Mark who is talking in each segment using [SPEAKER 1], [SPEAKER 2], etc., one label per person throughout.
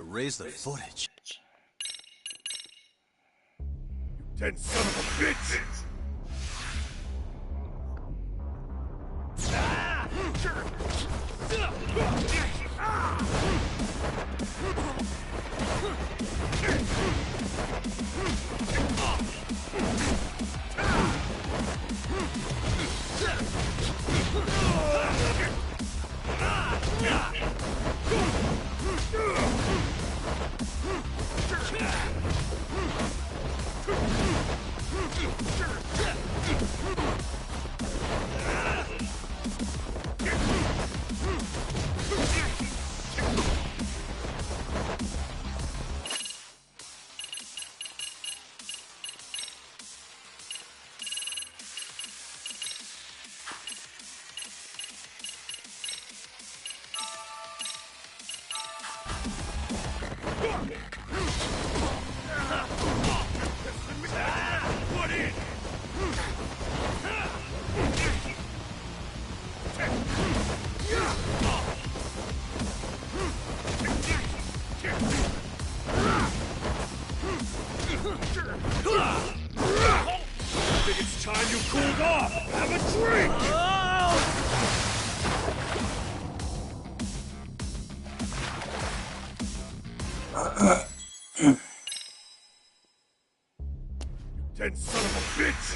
[SPEAKER 1] Erase the footage.
[SPEAKER 2] You dead son of a bitch! I think it's time you cooled off! Have a drink! You dead son of a bitch!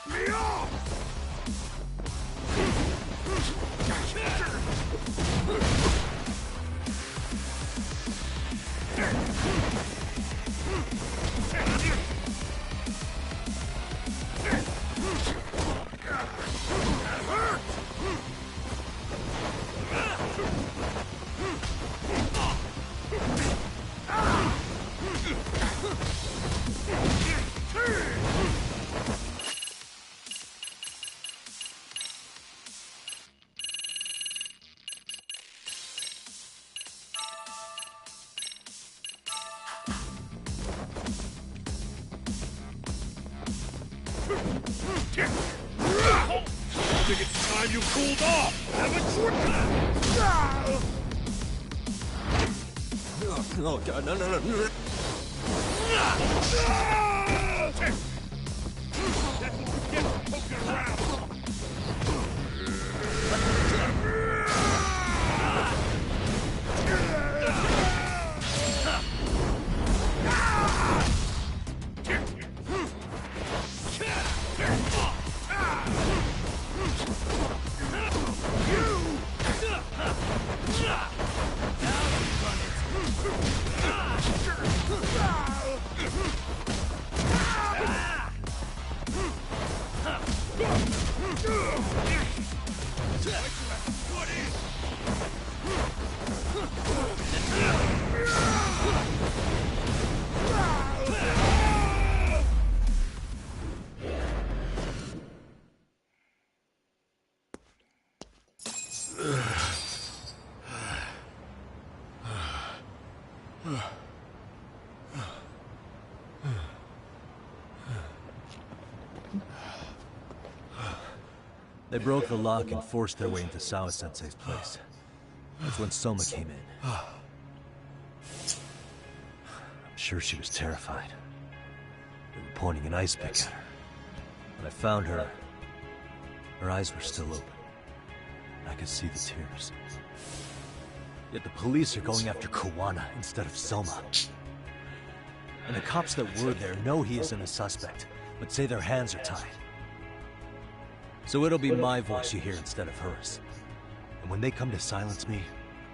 [SPEAKER 2] Me off! I think it's time you cooled off! Have a drink!
[SPEAKER 1] Oh god, no.
[SPEAKER 2] That's what you get for poking around!
[SPEAKER 1] They broke the lock and forced their way into Sawa-sensei's place. That's when Soma came in. I'm sure she was terrified. They were pointing an ice pick at her. When I found her, her eyes were still open. And I could see the tears. Yet the police are going after Kawana instead of Soma. And the cops that were there know he isn't a suspect, but say their hands are tied. So it'll be my voice you hear instead of hers. And when they come to silence me,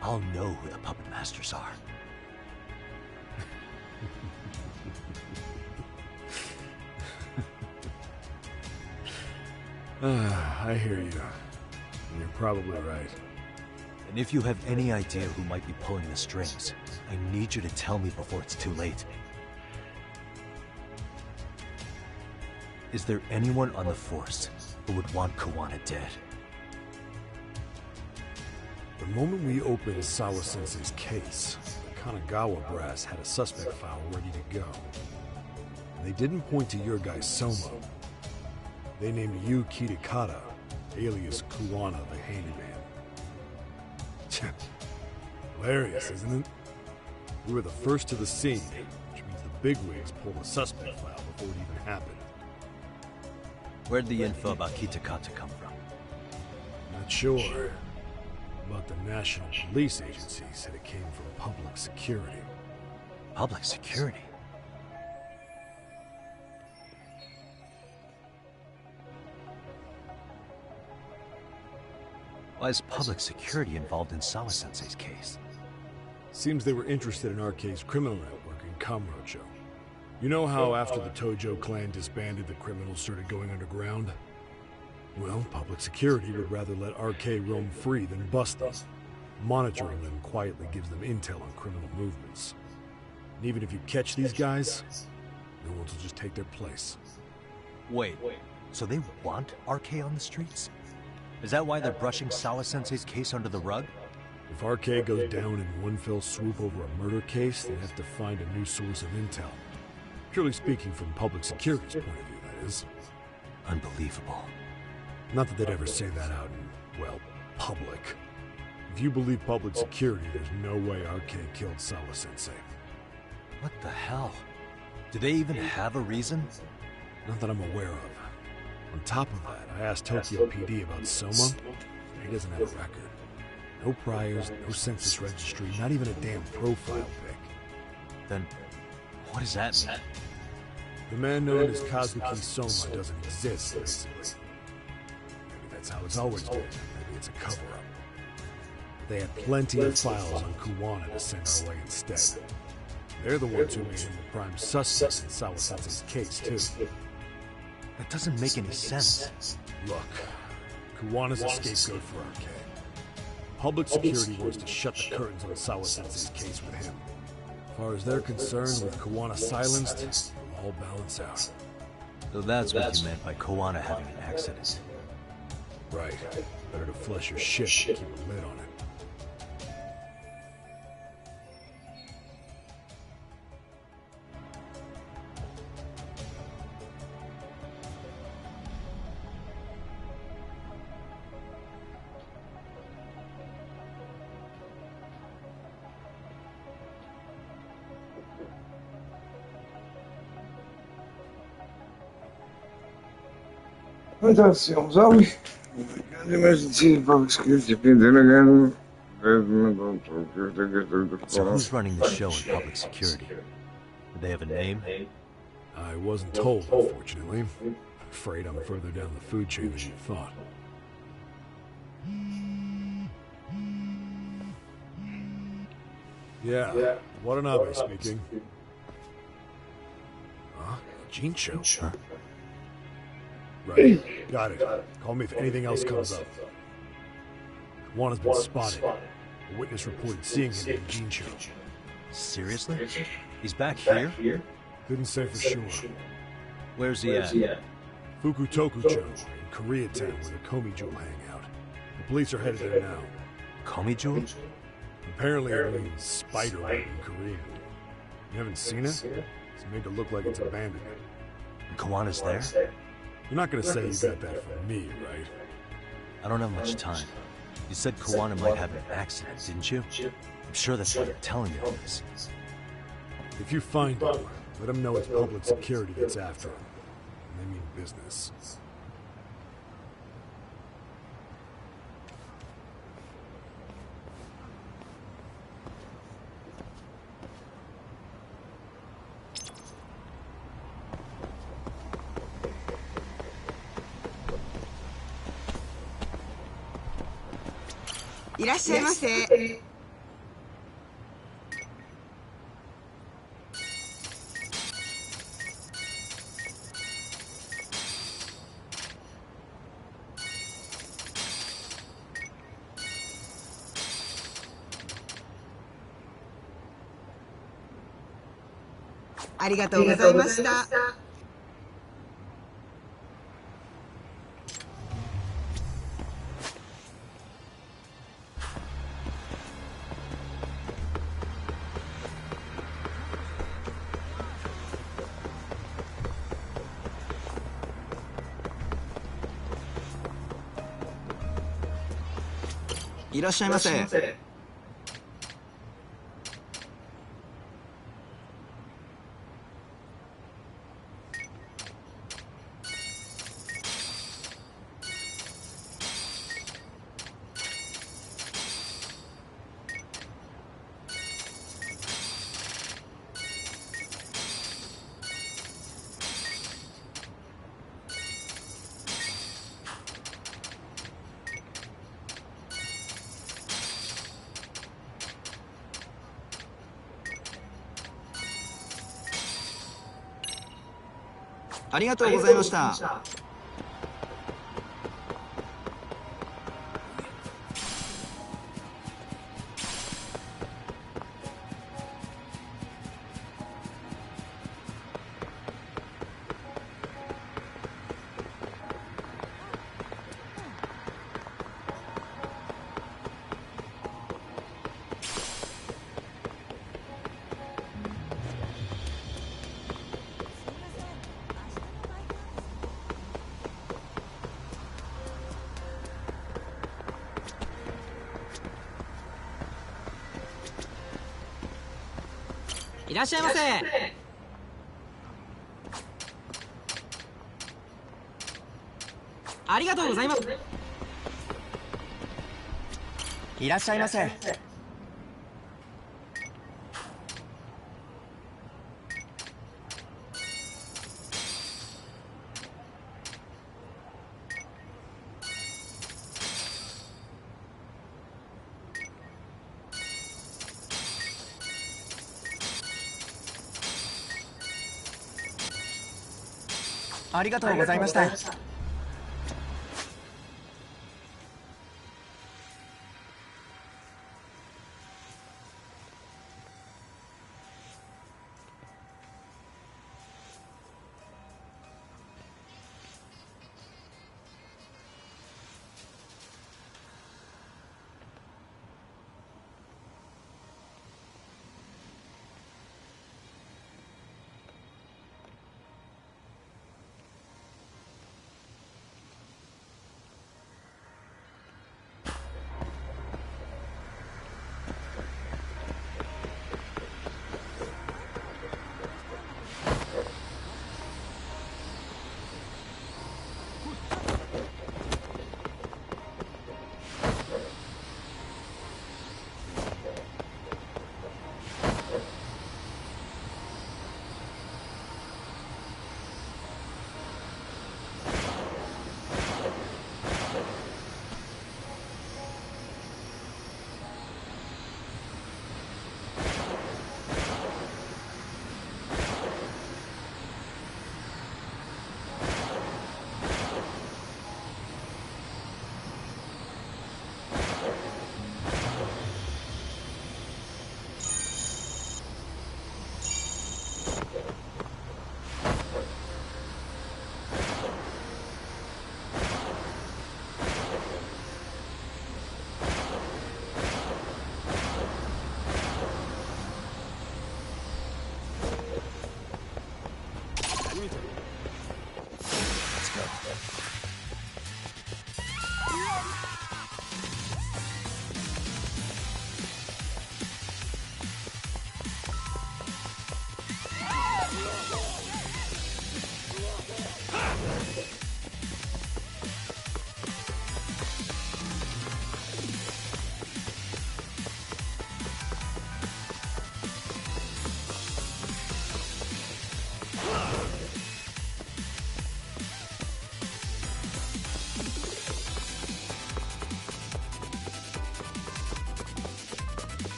[SPEAKER 1] I'll know who the puppet masters are.
[SPEAKER 3] I hear you. You're probably right.
[SPEAKER 1] And if you have any idea who might be pulling the strings, I need you to tell me before it's too late. Is there anyone on the Force who would want Kuwana dead?
[SPEAKER 3] The moment we opened Sawa-sensei's case, the Kanagawa brass had a suspect file ready to go. And they didn't point to your guy Soma. They named you Kitakata, alias Kuwana the Handyman. Hilarious, isn't it? We were the first to the scene, which means the bigwigs pulled the suspect file before it even happened.
[SPEAKER 1] Where'd the info about Kitakata come from?
[SPEAKER 3] Not sure. But the National Police Agency said it came from public security.
[SPEAKER 1] Public security? Why is public security involved in Sawa-sensei's case?
[SPEAKER 3] Seems they were interested in RK's criminal network in Kamurocho. You know how after the Tojo clan disbanded, the criminals started going underground? Well, public security would rather let RK roam free than bust them. Monitoring them quietly gives them intel on criminal movements. And even if you catch these guys, no one will just take their place.
[SPEAKER 1] Wait, so they want RK on the streets? Is that why they're brushing Sawa-sensei's case under the rug?
[SPEAKER 3] If RK goes down in one fell swoop over a murder case, they have to find a new source of intel. Purely speaking, from public security's point of view, that is.
[SPEAKER 1] Unbelievable.
[SPEAKER 3] Not that they'd ever say that out in, well, public. If you believe public security, there's no way RK killed Sawa-sensei.
[SPEAKER 1] What the hell? Do they even have a reason?
[SPEAKER 3] Not that I'm aware of. On top of that, I asked Tokyo PD about Soma. He doesn't have a record. No priors, no census registry, not even a damn profile pic.
[SPEAKER 1] Then, what does that mean?
[SPEAKER 3] The man known as Kazuki Soma doesn't exist, basically. Maybe that's how it's always been. Maybe it's a cover-up. They had plenty of files on Kuwana to send our way instead. They're the ones who made him the prime suspect in Sawa-sensei's case, too.
[SPEAKER 1] That doesn't make any sense.
[SPEAKER 3] Look, Kuwana's a scapegoat for RK. Public security wants to shut the curtains on Sawa-sensei's case with him. As far as they're concerned, with Kuwana silenced, it'll all balance out.
[SPEAKER 1] So that's what you meant by Kuwana having an accident.
[SPEAKER 3] Right. Better to flush your shit and keep a lid on it.
[SPEAKER 4] Attention, zombie. The emergency public security pin again.
[SPEAKER 1] So who's running the show in public security? Do they have a name?
[SPEAKER 3] I wasn't told, unfortunately. Afraid I'm further down the food chain than you thought. Yeah, Watanabe speaking. Huh? Jincho?
[SPEAKER 1] Huh?
[SPEAKER 3] Right, got it. Call me if anything else comes up. One has been spotted. A witness reported seeing him in Jincho.
[SPEAKER 1] Seriously? He's back here?
[SPEAKER 3] Couldn't say for sure.
[SPEAKER 1] Where's he at?
[SPEAKER 3] Fukutokucho, in Koreatown, where the Komi Jewel hang out. The police are headed there now.
[SPEAKER 1] Komi Jewel?
[SPEAKER 3] Apparently it means spider web in Korean. You haven't seen it? It's made to look like it's abandoned.
[SPEAKER 1] And Kawana's there?
[SPEAKER 3] You're not gonna say you got that from me, right?
[SPEAKER 1] I don't have much time. You said Kawana might have an accident, didn't you? I'm sure that's why you're telling me all this.
[SPEAKER 3] If you find him, let him know it's public security that's after him. And they mean business.
[SPEAKER 5] いらっしゃいませ。ありがとうございました。
[SPEAKER 6] いらっしゃいませ。ありがとうございました。
[SPEAKER 5] いらっしゃいませ。ありがとうございます。
[SPEAKER 6] いらっしゃいませ。ありがとうございました。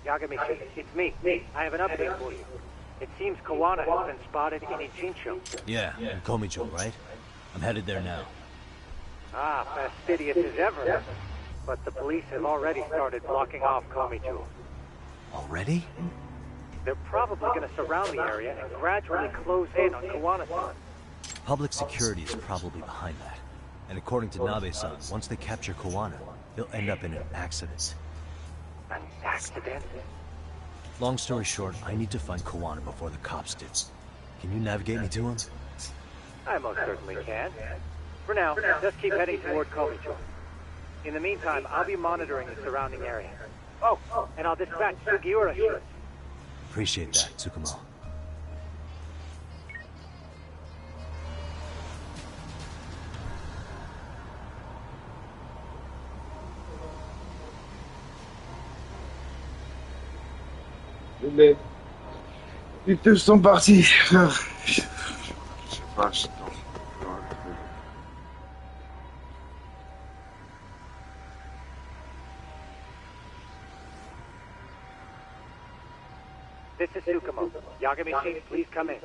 [SPEAKER 7] Yagami-shi, it's me. I have an update for you. It seems Kawana has been spotted in Ichincho.
[SPEAKER 1] Yeah, in Komijo, right? I'm headed there now.
[SPEAKER 7] Ah, fastidious as ever. But the police have already started blocking off Komijo.
[SPEAKER 1] Already?
[SPEAKER 7] They're probably going to surround the area and gradually close in on Kawana-san.
[SPEAKER 1] Public security is probably behind that. And according to Nabe-san, once they capture Kawana, he'll end up in an accident.
[SPEAKER 7] An accident?
[SPEAKER 1] Long story short, I need to find Kawana before the cops do. Can you navigate me to him?
[SPEAKER 7] I most certainly can. For now, just keep heading toward Komijo. In the meantime, I'll be monitoring the surrounding area. Oh, and I'll dispatch Sugiura shortly.
[SPEAKER 1] Appreciate that, Tsukumo.
[SPEAKER 4] Les deux sont partis. Je sais pas, je t'en...
[SPEAKER 7] This is Tsukumo. Yagami-shi, please come in.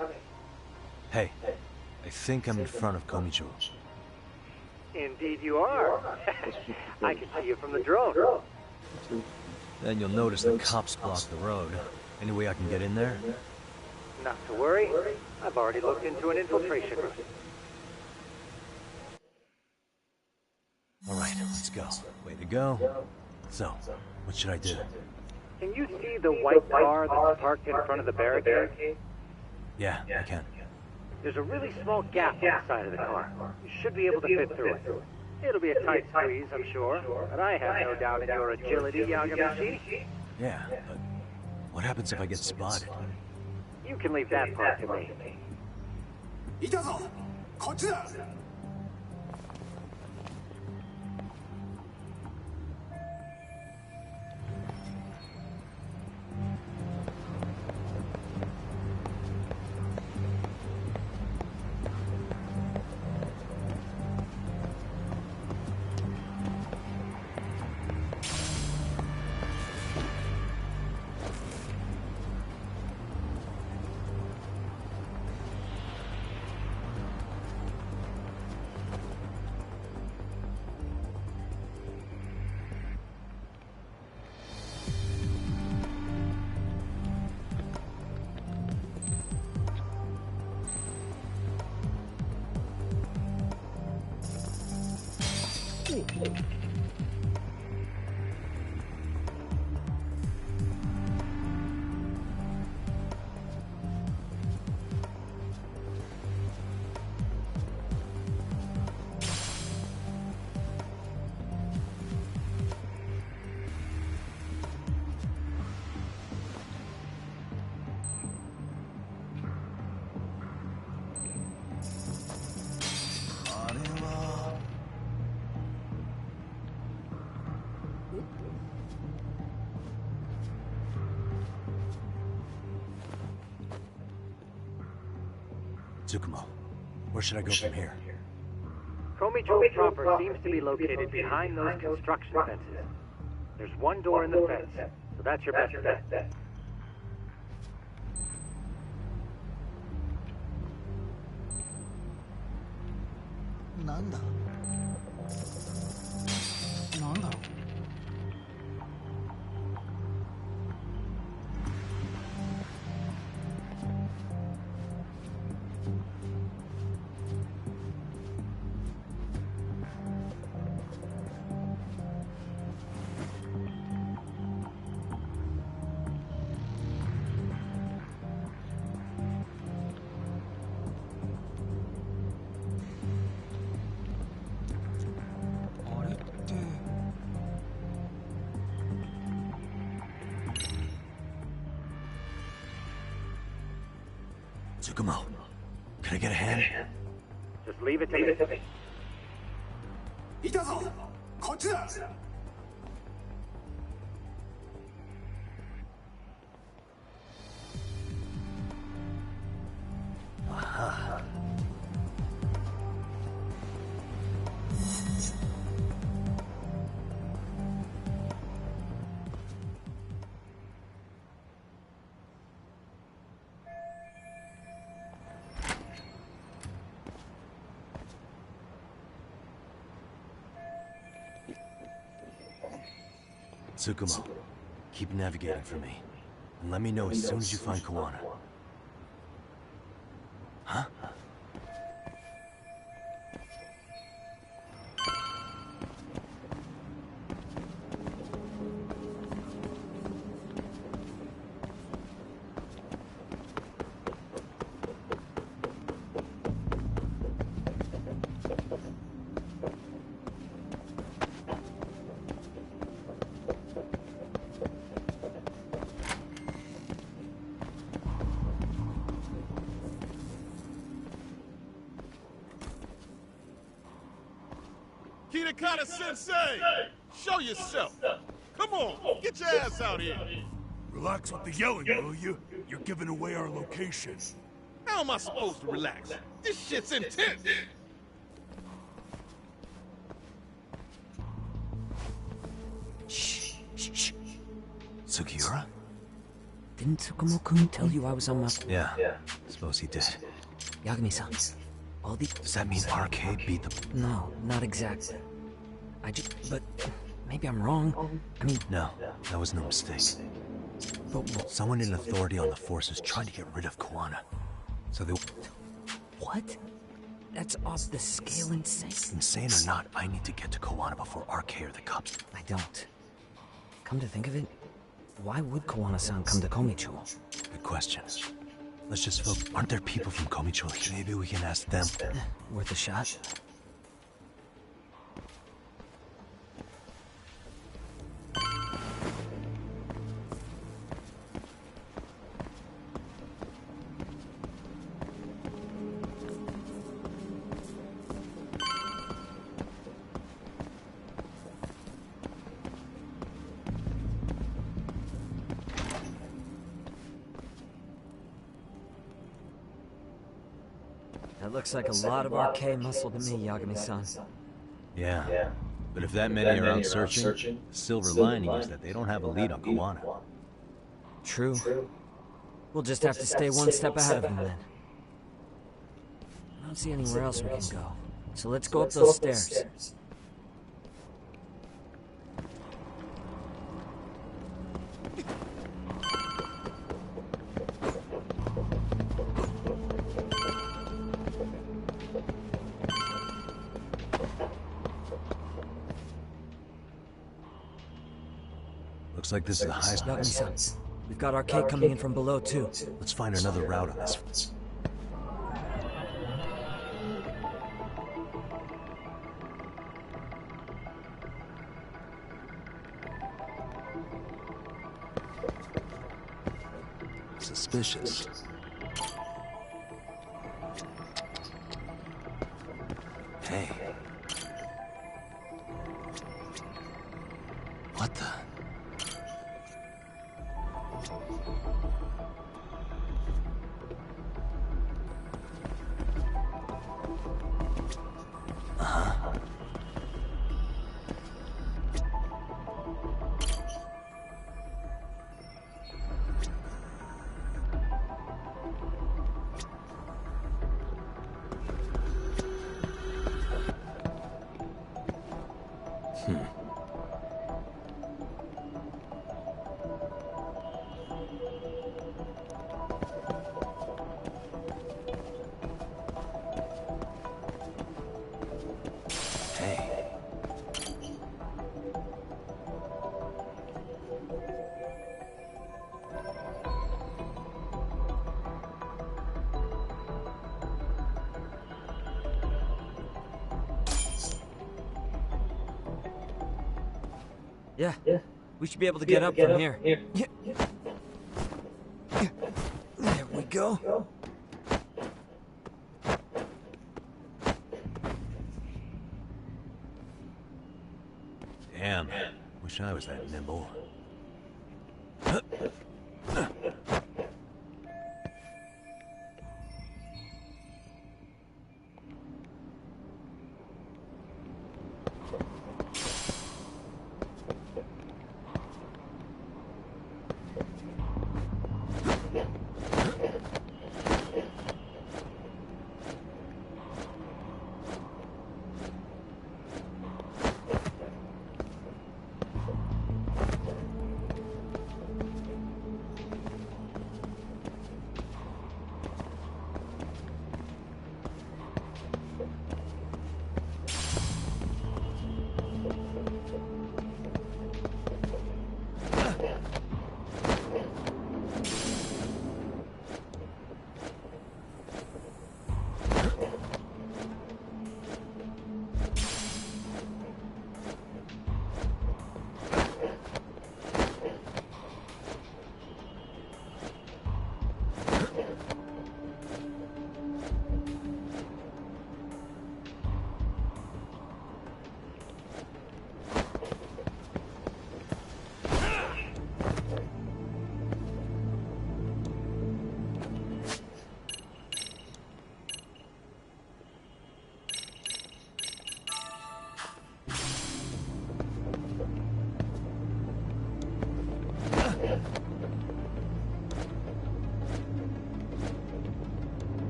[SPEAKER 1] Hey, I think I'm in front of Komijo.
[SPEAKER 7] Indeed you are. I can see you from the drone.
[SPEAKER 1] Then you'll notice the cops block the road. Any way I can get in there?
[SPEAKER 7] Not to worry. I've already looked into an infiltration route.
[SPEAKER 1] Alright, let's go. Way to go. So, what should I do?
[SPEAKER 7] Can you see the white car that's parked in front of the barricade?
[SPEAKER 1] Yeah, I can.
[SPEAKER 7] There's a really small gap on the side of the car. You should be able to fit through it. It'll be a tight squeeze, I'm sure, but I have no doubt in your agility, Yagami-shi.
[SPEAKER 1] Yeah, but what happens if I get spotted?
[SPEAKER 7] You can leave that part to me.
[SPEAKER 2] いたぞこっちだ
[SPEAKER 1] Tsukumo, where should I go from here?
[SPEAKER 7] Komijo proper seems to be located behind those construction fences. There's one door in the fence, so that's your best bet.
[SPEAKER 6] なんだなんだろう
[SPEAKER 1] Tsukumo, can I get a hand?
[SPEAKER 7] Just leave it to me.
[SPEAKER 2] いたぞこっちだ
[SPEAKER 1] Aha. Tsukumo, keep navigating for me. And let me know as soon as you find Kawana. Huh?
[SPEAKER 2] Kitakata Sensei! Show yourself! Come on, get your ass out here!
[SPEAKER 8] Relax with the yelling, will you? You're giving away our location.
[SPEAKER 2] How am I supposed to relax? This shit's intense!
[SPEAKER 9] Shh, shh, shh.
[SPEAKER 1] Sugiura?
[SPEAKER 9] Didn't Tsukumo-kun tell you I was on my...
[SPEAKER 1] Yeah, suppose he did.
[SPEAKER 9] Yagami-san, all the...
[SPEAKER 1] Does that mean RK beat the...
[SPEAKER 9] No, not exactly. But maybe I'm wrong. I mean...
[SPEAKER 1] No, that was no mistake.
[SPEAKER 9] But
[SPEAKER 1] Someone in authority on the force is trying to get rid of Kawana. So they...
[SPEAKER 9] what? That's off the scale insane.
[SPEAKER 1] Insane or not, I need to get to Kawana before RK or the cops...
[SPEAKER 9] I don't. Come to think of it, why would Kawana-san come to Komicho?
[SPEAKER 1] Good question. Let's just focus. Aren't there people from Komicho here? Maybe we can ask them.
[SPEAKER 9] Worth a shot? That looks like a lot of RK muscle to me, Yagami-san.
[SPEAKER 1] Yeah. But if that many are out searching, the silver lining is that they don't have a lead on Kawana.
[SPEAKER 9] True. We'll just have to stay one step ahead of them then. I don't see anywhere else we can go. So let's go up those stairs.
[SPEAKER 1] Looks like this is the highest...
[SPEAKER 9] Yagami-san, we've got RK coming in from below too.
[SPEAKER 1] Let's find another route on this. Suspicious. Hey. What the...
[SPEAKER 9] Yeah, we should be able to get up from here. There we go.
[SPEAKER 1] Damn. Wish I was that nimble.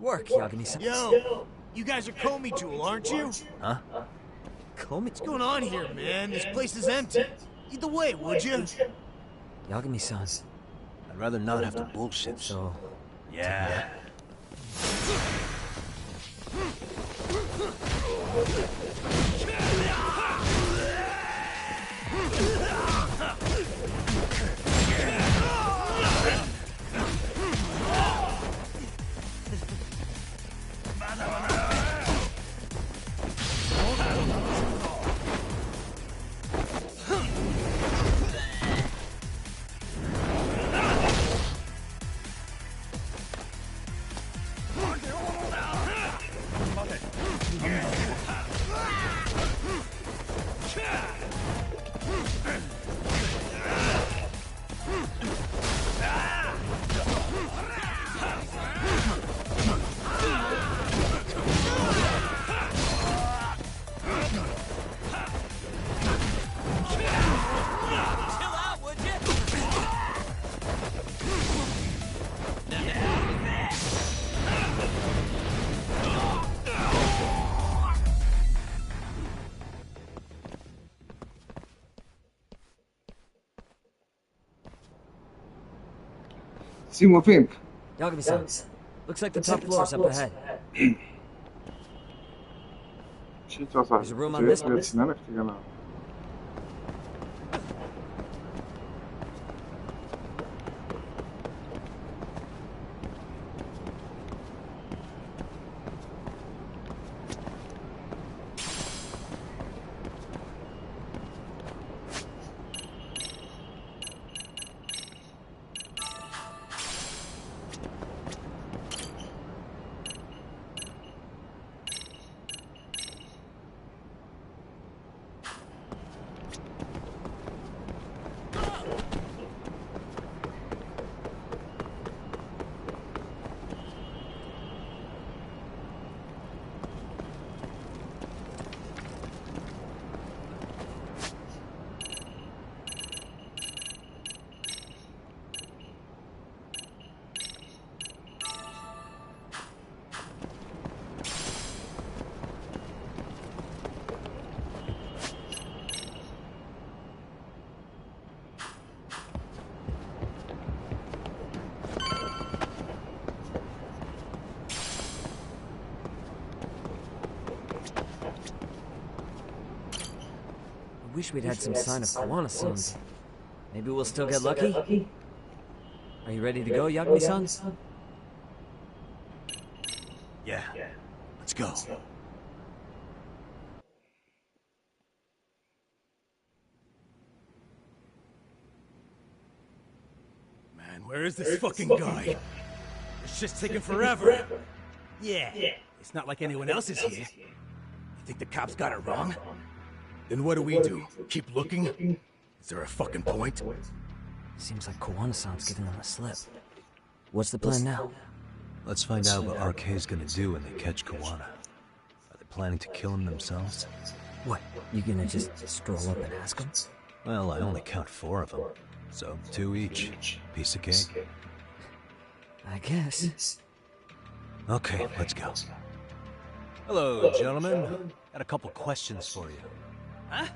[SPEAKER 9] Good work, Yagami-san.
[SPEAKER 10] Yo, you guys are Comey Jewel, aren't you?
[SPEAKER 1] Huh?
[SPEAKER 9] Comey?
[SPEAKER 10] What's going on here, man? This place is empty. Lead the way, would you?
[SPEAKER 9] Yagami-san.
[SPEAKER 1] I'd rather not have to bullshit.
[SPEAKER 9] So...
[SPEAKER 1] Yeah.
[SPEAKER 4] Simo Pink.
[SPEAKER 9] Yagami-san. Looks like the top floor's up ahead. There's a room on this one. I wish we'd had some sign of Kowana-san. Maybe we'll still get lucky? Are you ready to go, Yagami-san?
[SPEAKER 1] Yeah. Let's go.
[SPEAKER 10] Man, where is this fucking guy? It's just taking forever. Yeah, it's not like anyone else is here. You think the cops got it wrong? Then what do? Keep looking? Is there a fucking point?
[SPEAKER 9] Seems like Kowana-san's giving them a slip. What's the plan now?
[SPEAKER 1] Let's find out what RK's gonna do when they catch Kowana. Are they planning to kill him themselves?
[SPEAKER 9] What, you gonna just stroll up and ask them?
[SPEAKER 1] Well, I only count 4 of them. So, 2 each. Piece of cake.
[SPEAKER 9] I guess.
[SPEAKER 1] Okay, let's go. Hello, gentlemen. Got a couple questions for you.
[SPEAKER 10] Huh?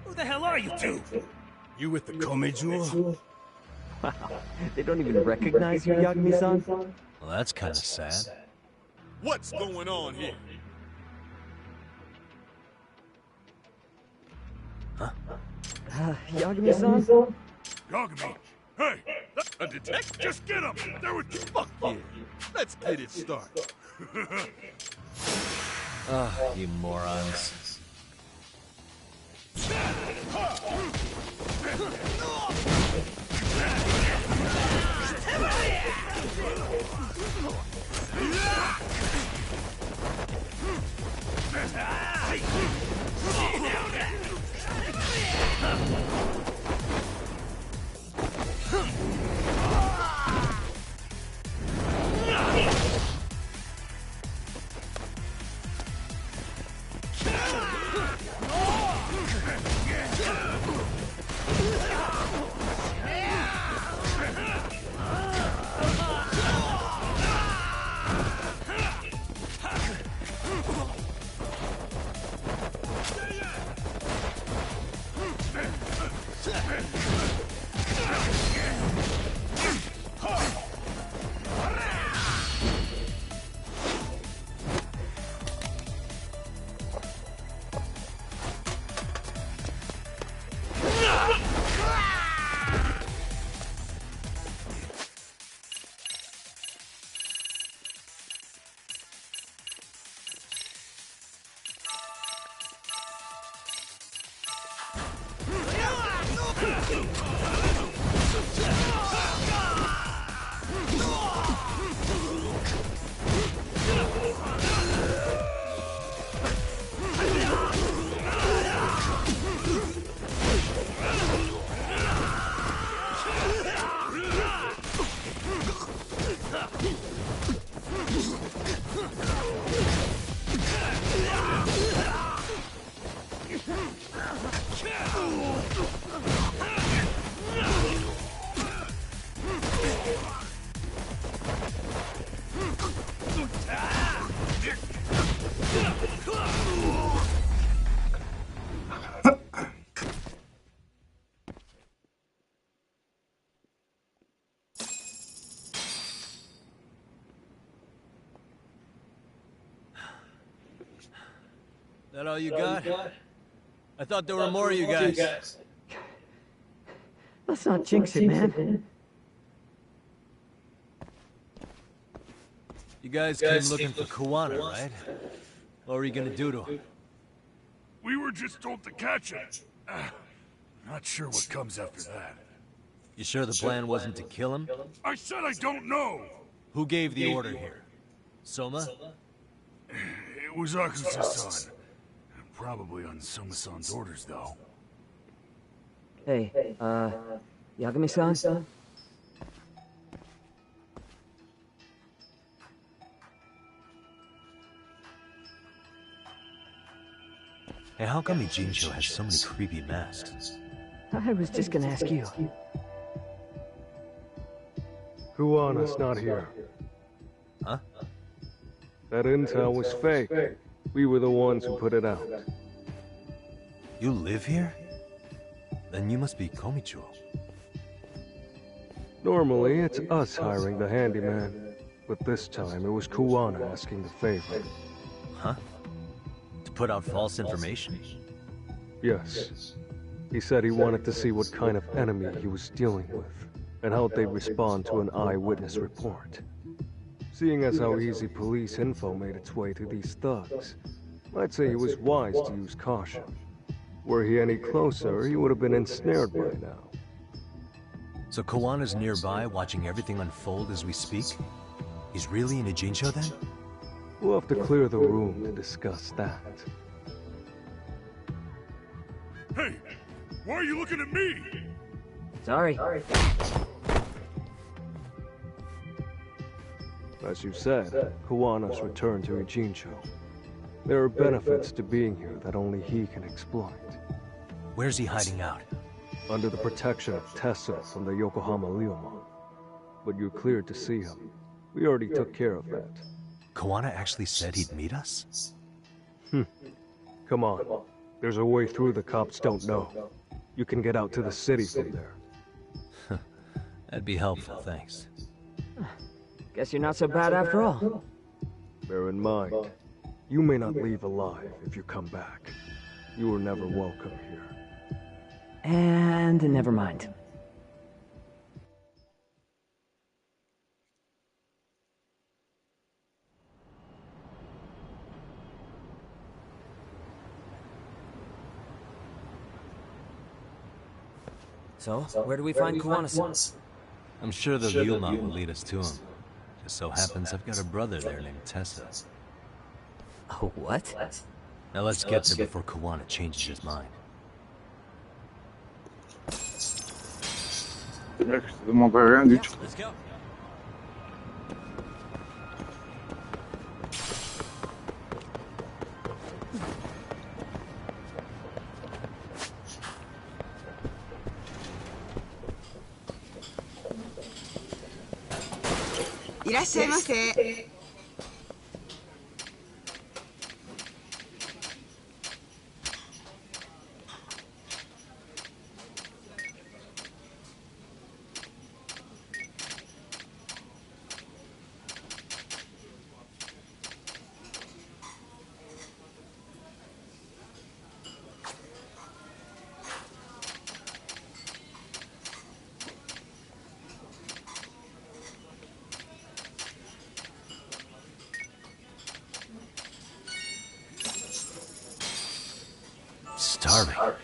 [SPEAKER 10] Who the hell are you two? You with the Comey Jewel?
[SPEAKER 9] Wow, they don't even recognize you, Yagami-san?
[SPEAKER 1] Well, that's kind of sad.
[SPEAKER 2] What's going on here?
[SPEAKER 1] Huh?
[SPEAKER 9] Yagami-san?
[SPEAKER 8] Yagami! Hey!
[SPEAKER 2] A detective?
[SPEAKER 8] Just get him! There with you!
[SPEAKER 2] Fuck yeah. Let's get it started.
[SPEAKER 1] You morons. That all you got? I thought there were more of you guys.
[SPEAKER 5] Let's not jinx it, man.
[SPEAKER 1] You guys came looking for Kuwana, right? What were you gonna do to him?
[SPEAKER 8] We were just told to catch him. Not sure what comes after that.
[SPEAKER 1] You sure the plan wasn't to kill him?
[SPEAKER 8] I said I don't know!
[SPEAKER 1] Who gave the order here? Soma?
[SPEAKER 8] It was Akusa-san. Probably on Soma-san's orders, though.
[SPEAKER 5] Hey, Yagami-san?
[SPEAKER 1] Hey, how come Ijincho has so many creepy masks?
[SPEAKER 5] I was just gonna ask you.
[SPEAKER 11] Kuwana's not here.
[SPEAKER 1] Huh?
[SPEAKER 11] That intel was fake. We were the ones who put it out.
[SPEAKER 1] You live here? Then you must be Komicho.
[SPEAKER 11] Normally, it's us hiring the handyman. But this time, it was Kuwana asking the favor.
[SPEAKER 1] Huh? To put out false information?
[SPEAKER 11] Yes. He said he wanted to see what kind of enemy he was dealing with, and how they'd respond to an eyewitness report. Seeing as how easy police info made its way to these thugs, I'd say he was wise to use caution. Were he any closer, he would have been ensnared by now.
[SPEAKER 1] So Kawana's nearby, watching everything unfold as we speak? He's really in Ijincho then?
[SPEAKER 11] We'll have to clear the room to discuss that.
[SPEAKER 8] Hey! Why are you looking at me?
[SPEAKER 5] Sorry.
[SPEAKER 11] As you said, Kawana's returned to Ijincho. There are benefits to being here that only he can exploit.
[SPEAKER 1] Where's he hiding out?
[SPEAKER 11] Under the protection of Tessa from the Yokohama Ryomon. But you're cleared to see him. We already took care of that.
[SPEAKER 1] Kawana actually said he'd meet us?
[SPEAKER 11] Come on. There's a way through the cops don't know. You can get out to the city from there.
[SPEAKER 1] That'd be helpful, thanks.
[SPEAKER 5] Guess you're not so bad after all.
[SPEAKER 11] Bear in mind, you may not leave alive if you come back. You were never welcome here.
[SPEAKER 5] And never mind. So, where do we find Kuwana-san?
[SPEAKER 1] I'm sure the Ryuma will lead us to him. Just so happens I've got a brother there named Tessa.
[SPEAKER 5] Oh, what?
[SPEAKER 1] Now let's get there before Kawana changes his mind.
[SPEAKER 4] De m'en pas rien du tout.
[SPEAKER 1] Let's go.
[SPEAKER 5] いらっしゃいませ。
[SPEAKER 1] Starving.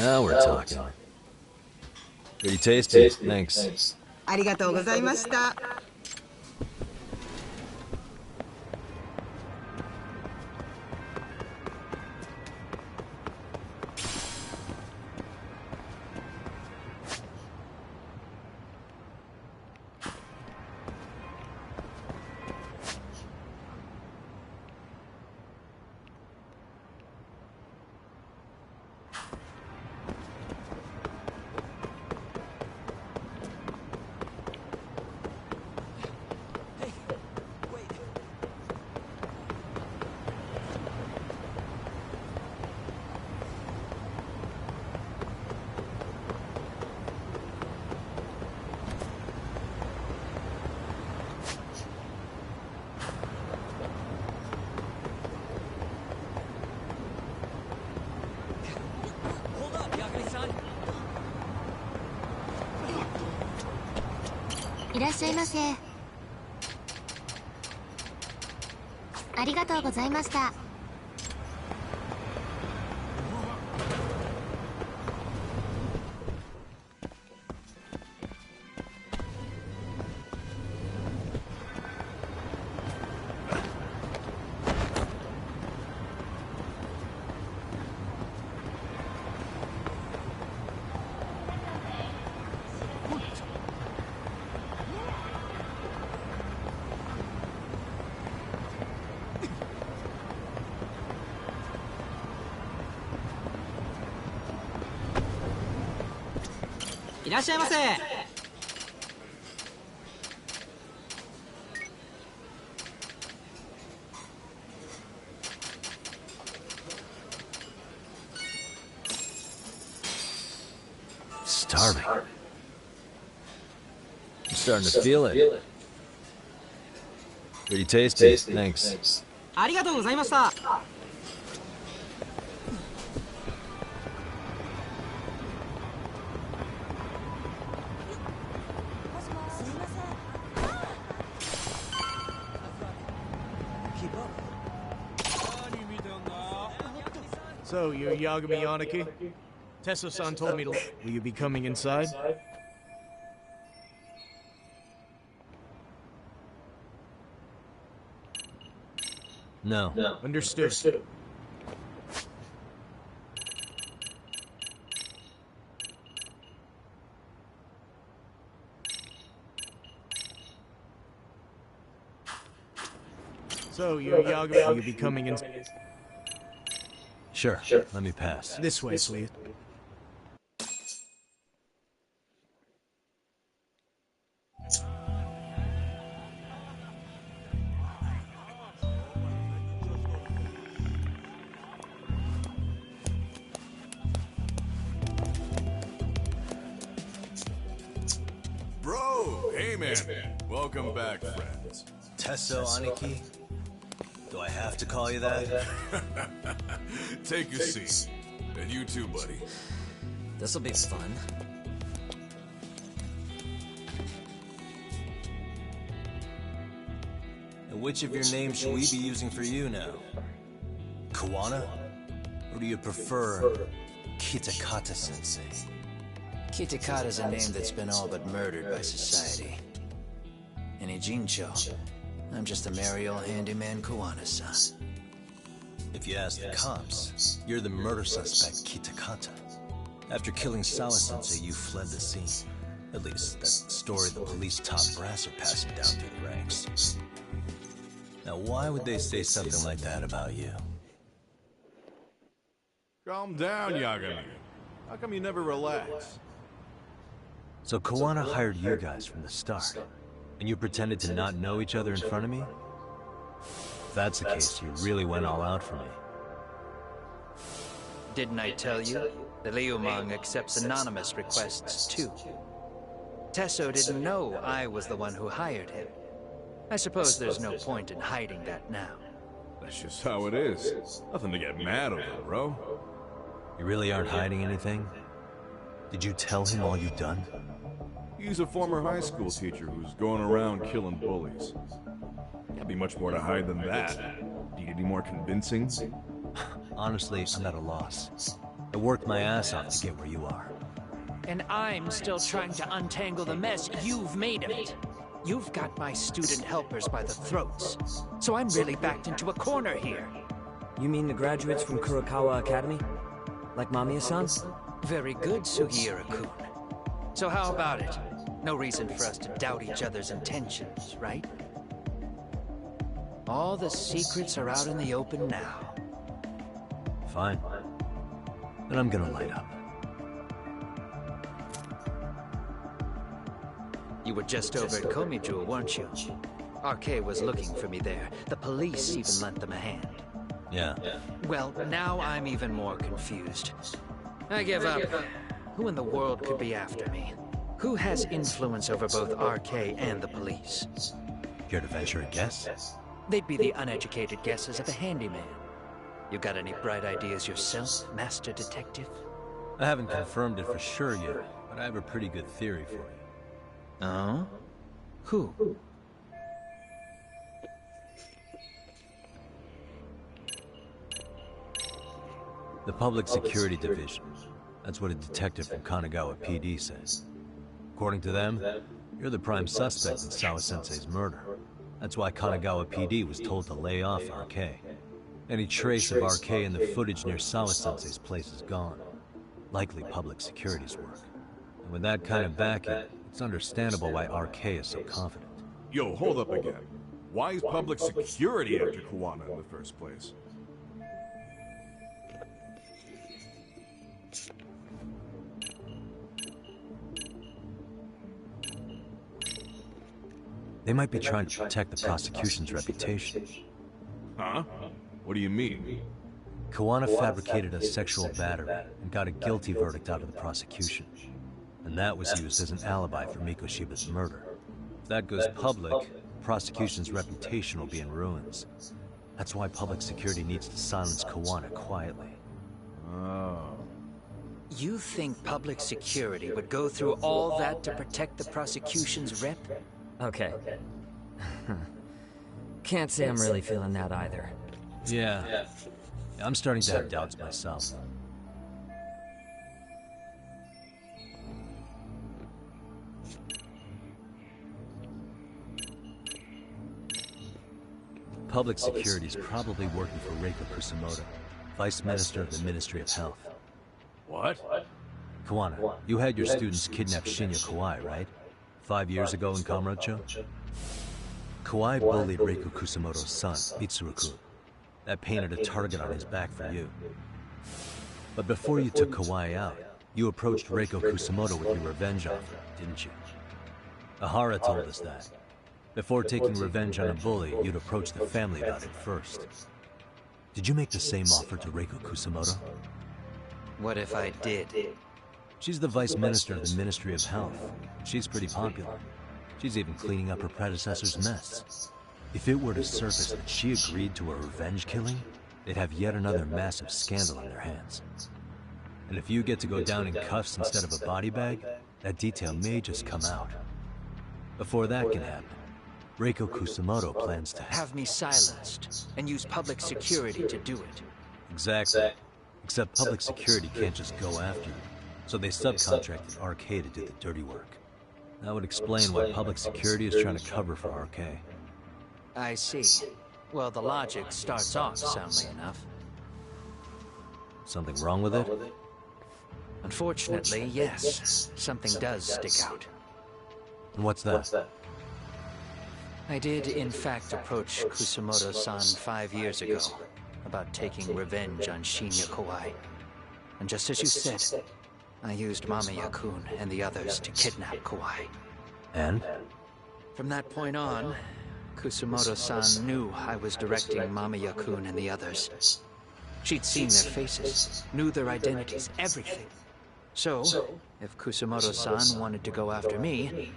[SPEAKER 1] Now we're talking. Pretty tasty. Thanks.
[SPEAKER 12] ありがとうございました。
[SPEAKER 13] いらっしゃいませ。ありがとうございました。
[SPEAKER 12] いらっしゃいませ。
[SPEAKER 1] Starving. I'm starting to feel it. Pretty tasty. Thanks.
[SPEAKER 12] ありがとうございました。
[SPEAKER 10] So, you're Yagami Aniki? Tesso-san told me to... Will you be coming inside?
[SPEAKER 1] No.
[SPEAKER 10] Understood. So, you're Yagami... Will you be coming inside?
[SPEAKER 1] Sure. Let me pass.
[SPEAKER 10] This way, please.
[SPEAKER 2] Bro, hey man. Welcome back, friends.
[SPEAKER 1] Tesso Aniki? Do I have to call you that?
[SPEAKER 2] Take your seat. And you too, buddy.
[SPEAKER 9] This'll be fun.
[SPEAKER 1] And which of your names should we be using for you now? Kawana? Or do you prefer Kitakata-sensei?
[SPEAKER 6] Kitakata's a name that's been all but murdered by society. And Ijincho, I'm just a merry old handyman Kawana-san.
[SPEAKER 1] If you ask the cops, you're the murder suspect Kitakata. After killing Sawa-sensei, you fled the scene. At least, that's the story the police top brass are passing down through the ranks. Now, why would they say something like that about you?
[SPEAKER 2] Calm down, Yagami. How come you never relax?
[SPEAKER 1] So Kawana hired you guys from the start, and you pretended to not know each other in front of me? If that's the case, you really went all out for me.
[SPEAKER 6] Didn't I tell you? The Liumang accepts anonymous requests, too. Tesso didn't know I was the one who hired him. I suppose there's no point in hiding that now.
[SPEAKER 2] That's just how it is. Nothing to get mad over, bro.
[SPEAKER 1] You really aren't hiding anything? Did you tell him all you've done?
[SPEAKER 2] He's a former high school teacher who's going around killing bullies. Can't be much more to hide than that. Do you need any more convincing?
[SPEAKER 1] Honestly, I'm at a loss. I worked my ass off to get where you are.
[SPEAKER 6] And I'm still trying to untangle the mess you've made of it. You've got my student helpers by the throats. So I'm really backed into a corner here.
[SPEAKER 9] You mean the graduates from Kurokawa Academy? Like Mamiya-san?
[SPEAKER 6] Very good, Sugiura-kun. So how about it? No reason for us to doubt each other's intentions, right? All the secrets are out in the open now.
[SPEAKER 1] Fine. Then I'm gonna light up.
[SPEAKER 6] You were just over at Komijou, weren't you? RK was looking for me there. The police even lent them a hand.
[SPEAKER 1] Yeah.
[SPEAKER 6] Well, now I'm even more confused. I give up. Who in the world could be after me? Who has influence over both RK and the police?
[SPEAKER 1] Care to venture a guess?
[SPEAKER 6] They'd be the uneducated guesses of a handyman. You got any bright ideas yourself, Master Detective?
[SPEAKER 1] I haven't confirmed it for sure yet, but I have a pretty good theory for you.
[SPEAKER 6] Oh? Who?
[SPEAKER 1] The Public Security Division. That's what a detective from Kanagawa PD says. According to them, you're the prime suspect in Sawa-sensei's murder. That's why Kanagawa PD was told to lay off RK. Any trace of RK in the footage near Sawa-sensei's place is gone. Likely public security's work. And with that kind of backing, it's understandable why RK is so confident.
[SPEAKER 2] Yo, hold up again. Why is public security after Kawana in the first place?
[SPEAKER 1] They might be trying to protect the prosecution's reputation.
[SPEAKER 2] Huh? What do you mean?
[SPEAKER 1] Kawana fabricated a sexual battery and got a guilty verdict out of the prosecution. And that was used as an alibi for Mikoshiba's murder. If that goes public, the prosecution's reputation will be in ruins. That's why public security needs to silence Kawana quietly.
[SPEAKER 2] Oh.
[SPEAKER 6] You think public security would go through all that to protect the prosecution's rep?
[SPEAKER 9] Okay. Can't say I'm really feeling that either.
[SPEAKER 1] Yeah. I'm starting to have doubts myself. Public security is probably working for Reiko Kusumoto, Vice Minister of the Ministry of Health.
[SPEAKER 2] What?
[SPEAKER 1] Kawana, you had your students kidnap Shinya Kawai, right? 5 years ago in Kamurocho? Kawai bullied Reiko Kusumoto's son, Mitsuru-kun. That painted a target on his back for you. But before you took Kawai out, you approached Reiko Kusumoto with your revenge offer, didn't you? Ahara told us that. Before taking revenge on a bully, you'd approach the family about it first. Did you make the same offer to Reiko Kusumoto?
[SPEAKER 6] What if I did?
[SPEAKER 1] She's the Vice Minister of the Ministry of Health. She's pretty popular. She's even cleaning up her predecessor's mess. If it were to surface that she agreed to a revenge killing, they'd have yet another massive scandal on their hands. And if you get to go down in cuffs instead of a body bag, that detail may just come out. Before that can happen, Reiko Kusumoto plans to
[SPEAKER 6] have me silenced and use public security to do it.
[SPEAKER 1] Exactly. Except public security can't just go after you, so they subcontracted RK to do the dirty work. That would explain why public security is trying to cover for RK.
[SPEAKER 6] I see. Well, the logic starts off soundly enough.
[SPEAKER 1] Something wrong with it?
[SPEAKER 6] Unfortunately, yes. Something does stick out.
[SPEAKER 1] And what's that?
[SPEAKER 6] I did, in fact, approach Kusumoto-san 5 years ago about taking revenge on Shinya Kawai. And just as you said, I used Mamiya-kun and the others to kidnap Kawai.
[SPEAKER 1] And?
[SPEAKER 6] From that point on, Kusumoto-san knew I was directing Mamiya-kun and the others. She'd seen their faces, knew their identities, everything. So, if Kusumoto-san wanted to go after me,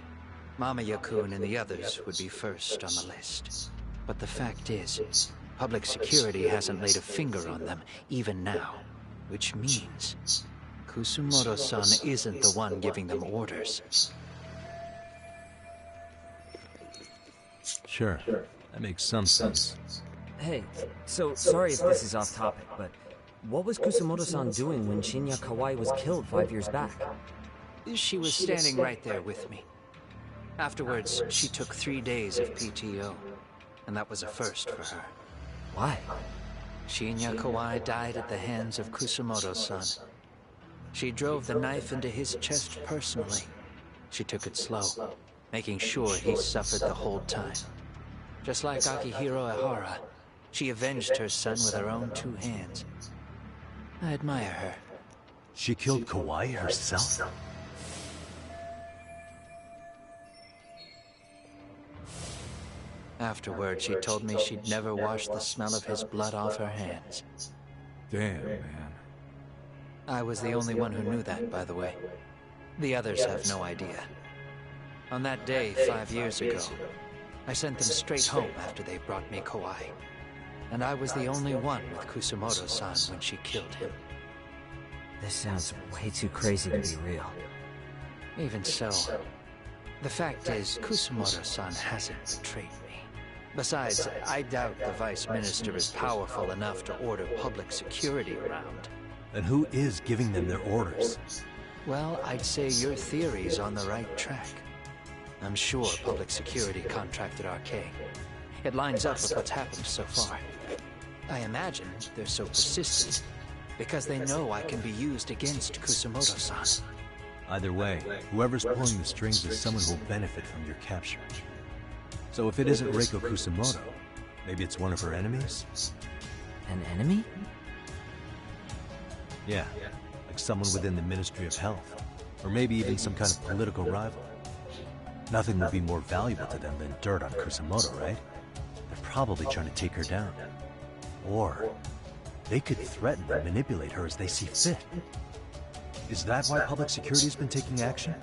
[SPEAKER 6] Mamiya-kun and the others would be first on the list. But the fact is, public security hasn't laid a finger on them, even now. Which means, Kusumoto-san isn't the one giving them orders.
[SPEAKER 1] Sure, that makes some sense.
[SPEAKER 9] Hey, so sorry if this is off topic, but What was Kusamoto-san doing when Shinya Kawai was killed 5 years back?
[SPEAKER 6] She was standing right there with me. Afterwards, she took 3 days of PTO, and that was a first for her.
[SPEAKER 9] Why?
[SPEAKER 6] Shinya Kawai died at the hands of Kusamoto-san. She drove the knife into his chest personally. She took it slow, making sure he suffered the whole time. Just like Akihiro Ehara, she avenged her son with her own 2 hands. I admire her.
[SPEAKER 1] She killed Kawai herself?
[SPEAKER 6] Afterward, she told me she'd never wash the smell of his blood off her hands.
[SPEAKER 2] Damn, man.
[SPEAKER 6] I was the only one who knew that, by the way. The others have no idea. On that day, 5 years ago, I sent them straight home after they brought me Kawai. And I was the only one with Kusamoto-san when she killed him.
[SPEAKER 9] This sounds way too crazy to be real.
[SPEAKER 6] Even so, the fact is, Kusamoto-san hasn't betrayed me. Besides, I doubt the Vice Minister is powerful enough to order public security around.
[SPEAKER 1] And who is giving them their orders?
[SPEAKER 6] Well, I'd say your theory's on the right track. I'm sure public security contracted RK. It lines up with what's happened so far. I imagine they're so persistent because they know I can be used against Kusamoto-san.
[SPEAKER 1] Either way, whoever's pulling the strings is someone who'll benefit from your capture. So if it isn't Reiko Kusamoto, maybe it's one of her enemies?
[SPEAKER 9] An enemy?
[SPEAKER 1] Yeah, like someone within the Ministry of Health. Or maybe even some kind of political rival. Nothing would be more valuable to them than dirt on Kusamoto, right? They're probably trying to take her down. Or they could threaten and manipulate her as they see fit. Is that why public security has been taking action?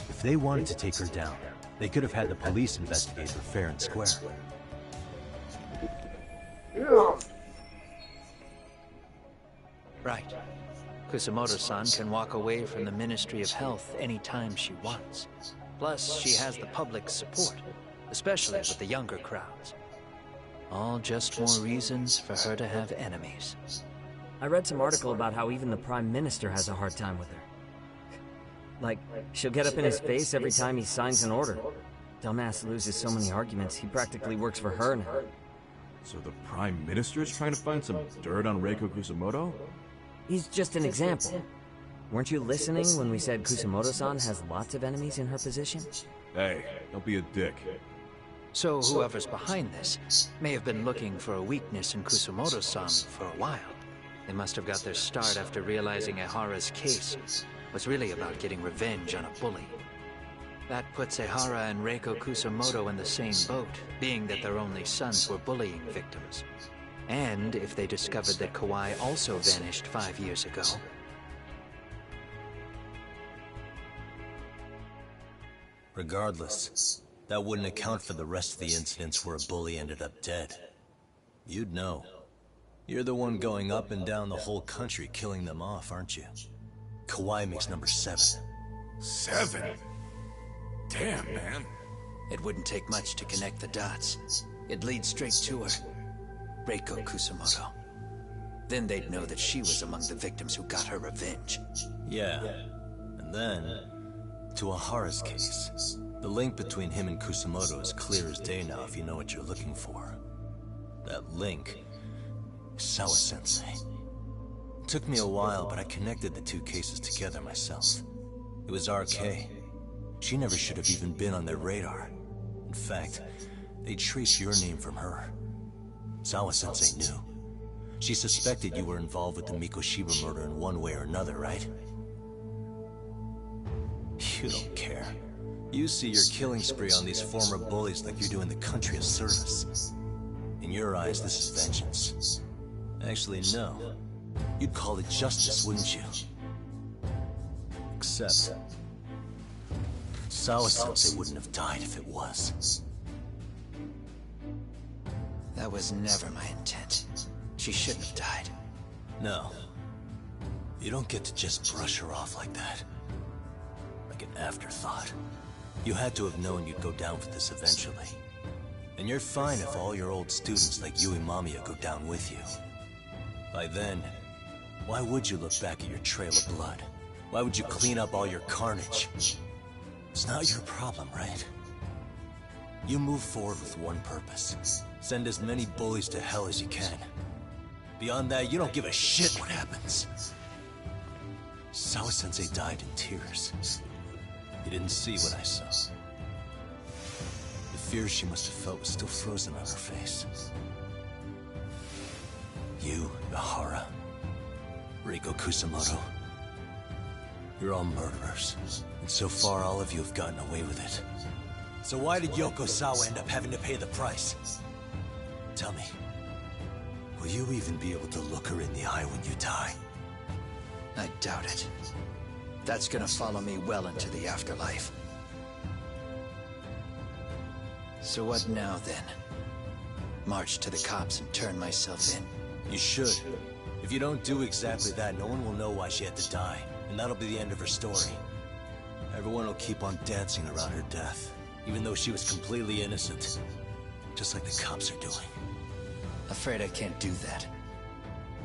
[SPEAKER 1] If they wanted to take her down, they could have had the police investigate her fair and square.
[SPEAKER 6] Right. Kusamoto-san can walk away from the Ministry of Health anytime she wants. Plus, she has the public's support, especially with the younger crowds. All just more reasons for her to have enemies.
[SPEAKER 9] I read some article about how even the Prime Minister has a hard time with her. Like, she'll get up in his face every time he signs an order. Dumbass loses so many arguments, he practically works for her now.
[SPEAKER 2] So the Prime Minister is trying to find some dirt on Reiko Kusamoto?
[SPEAKER 9] He's just an example. Weren't you listening when we said Kusamoto-san has lots of enemies in her position?
[SPEAKER 2] Hey, don't be a dick.
[SPEAKER 6] So whoever's behind this may have been looking for a weakness in Kusamoto-san for a while. They must have got their start after realizing Ehara's case was really about getting revenge on a bully. That puts Ehara and Reiko Kusamoto in the same boat, being that their only sons were bullying victims. And if they discovered that Kawai also vanished 5 years ago.
[SPEAKER 1] Regardless, that wouldn't account for the rest of the incidents where a bully ended up dead. You'd know. You're the one going up and down the whole country killing them off, aren't you? Kawai makes number 7.
[SPEAKER 8] 7? Damn, man.
[SPEAKER 6] It wouldn't take much to connect the dots. It'd lead straight to her. Reiko Kusamoto. Then they'd know that she was among the victims who got her revenge.
[SPEAKER 1] Yeah. And then, to Ahara's case. The link between him and Kusamoto is clear as day now if you know what you're looking for. That link is Sawa-sensei. It took me a while, but I connected the 2 cases together myself. It was RK. She never should have even been on their radar. In fact, they traced your name from her. Sawa-sensei knew. She suspected you were involved with the Mikoshiba murder in one way or another, right? You don't care. You see your killing spree on these former bullies like you're doing the country a service. In your eyes, this is vengeance. Actually, no. You'd call it justice, wouldn't you? Except, Sawa-sensei wouldn't have died if it was.
[SPEAKER 6] That was never my intent. She shouldn't have died.
[SPEAKER 1] No. You don't get to just brush her off like that. Like an afterthought. You had to have known you'd go down for this eventually. And you're fine if all your old students like Yui Mamiya go down with you. By then, why would you look back at your trail of blood? Why would you clean up all your carnage? It's not your problem, right? You move forward with one purpose. Send as many bullies to hell as you can. Beyond that, you don't give a shit what happens. Sawa-sensei died in tears. You didn't see what I saw. The fear she must have felt was still frozen on her face. You, Ihara, Reiko Kusamoto, you're all murderers. And so far, all of you have gotten away with it. So why did Yoko Sawa end up having to pay the price? Tell me, will you even be able to look her in the eye when you die?
[SPEAKER 6] I doubt it. That's gonna follow me well into the afterlife. So what now, then? March to the cops and turn myself in?
[SPEAKER 1] You should. If you don't do exactly that, no one will know why she had to die. And that'll be the end of her story. Everyone will keep on dancing around her death, even though she was completely innocent. Just like the cops are doing.
[SPEAKER 6] Afraid I can't do that.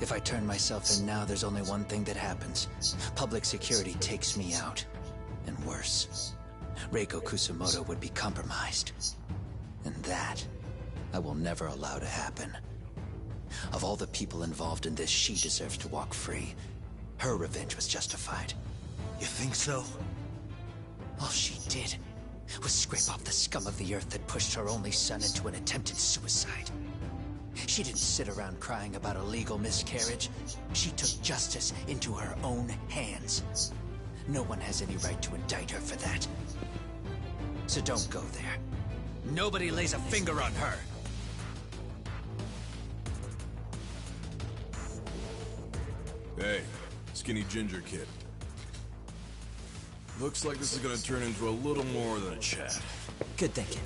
[SPEAKER 6] If I turn myself in now, there's only one thing that happens. Public security takes me out. And worse, Reiko Kusamoto would be compromised. And that, I will never allow to happen. Of all the people involved in this, she deserves to walk free. Her revenge was justified.
[SPEAKER 1] You think so?
[SPEAKER 6] All she did was scrape off the scum of the earth that pushed her only son into an attempted suicide. She didn't sit around crying about a legal miscarriage. She took justice into her own hands. No one has any right to indict her for that. So don't go there. Nobody lays a finger on her.
[SPEAKER 2] Hey, skinny ginger kid. Looks like this is gonna turn into a little more than a chat.
[SPEAKER 9] Good thinking.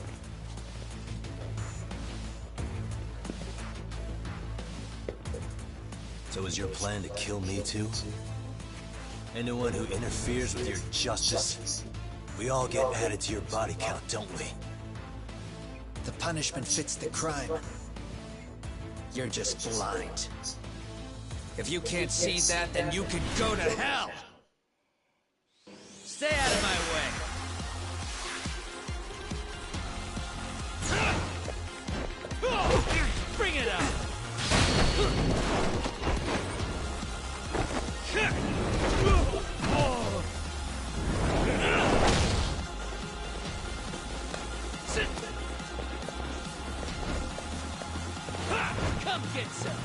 [SPEAKER 1] So is your plan to kill me too? Anyone who interferes with your justice? We all get added to your body count, don't we?
[SPEAKER 6] The punishment fits the crime. You're just blind. If you can't see that, then you can go to hell! Stay out of my way! Bring it on! Come get some!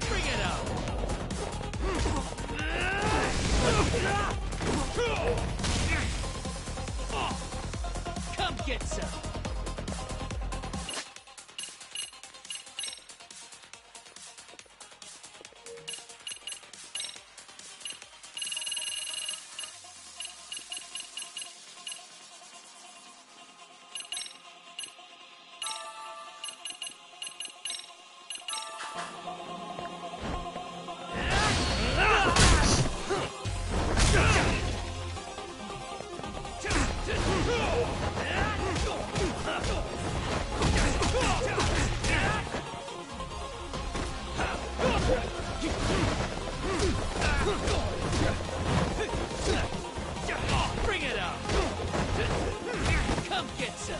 [SPEAKER 6] Bring it up! Come get some! Bring it up! Come get some!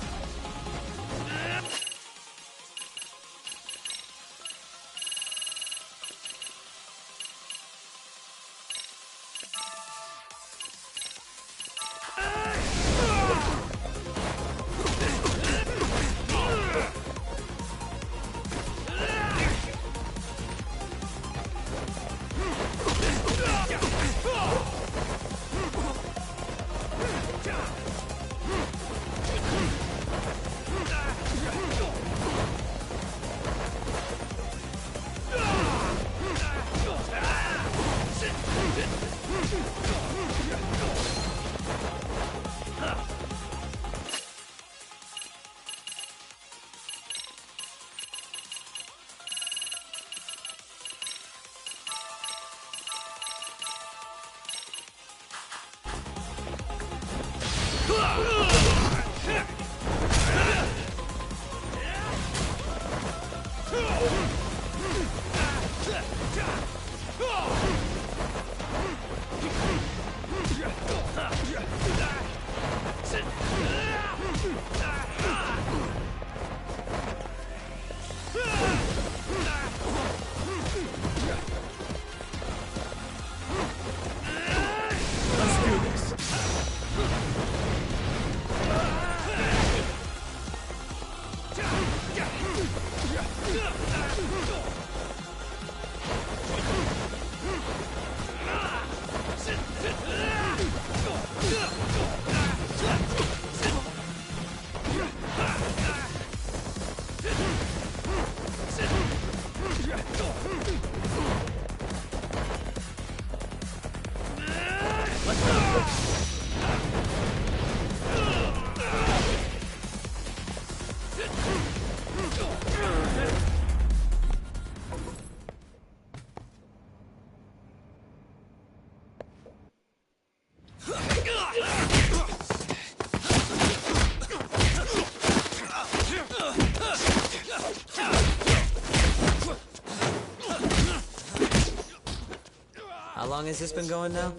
[SPEAKER 9] How long has this been going now?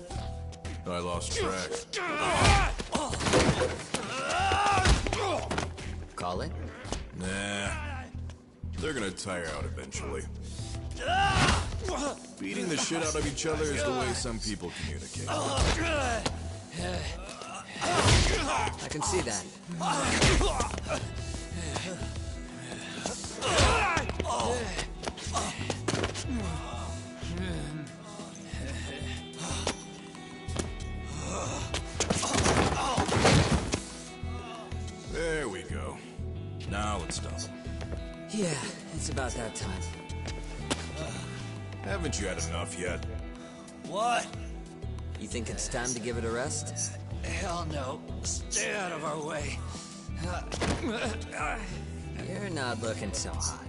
[SPEAKER 2] I lost track.
[SPEAKER 9] Call it?
[SPEAKER 2] Nah. They're gonna tire out eventually. Beating the shit out of each other is the way some people communicate.
[SPEAKER 9] I can see that.
[SPEAKER 2] There we go. Now let's stop them.
[SPEAKER 9] Yeah, it's about that time.
[SPEAKER 2] Haven't you had enough yet?
[SPEAKER 6] What?
[SPEAKER 9] You think it's time to give it a rest?
[SPEAKER 6] Hell no. Stay out of our way.
[SPEAKER 9] You're not looking so hot.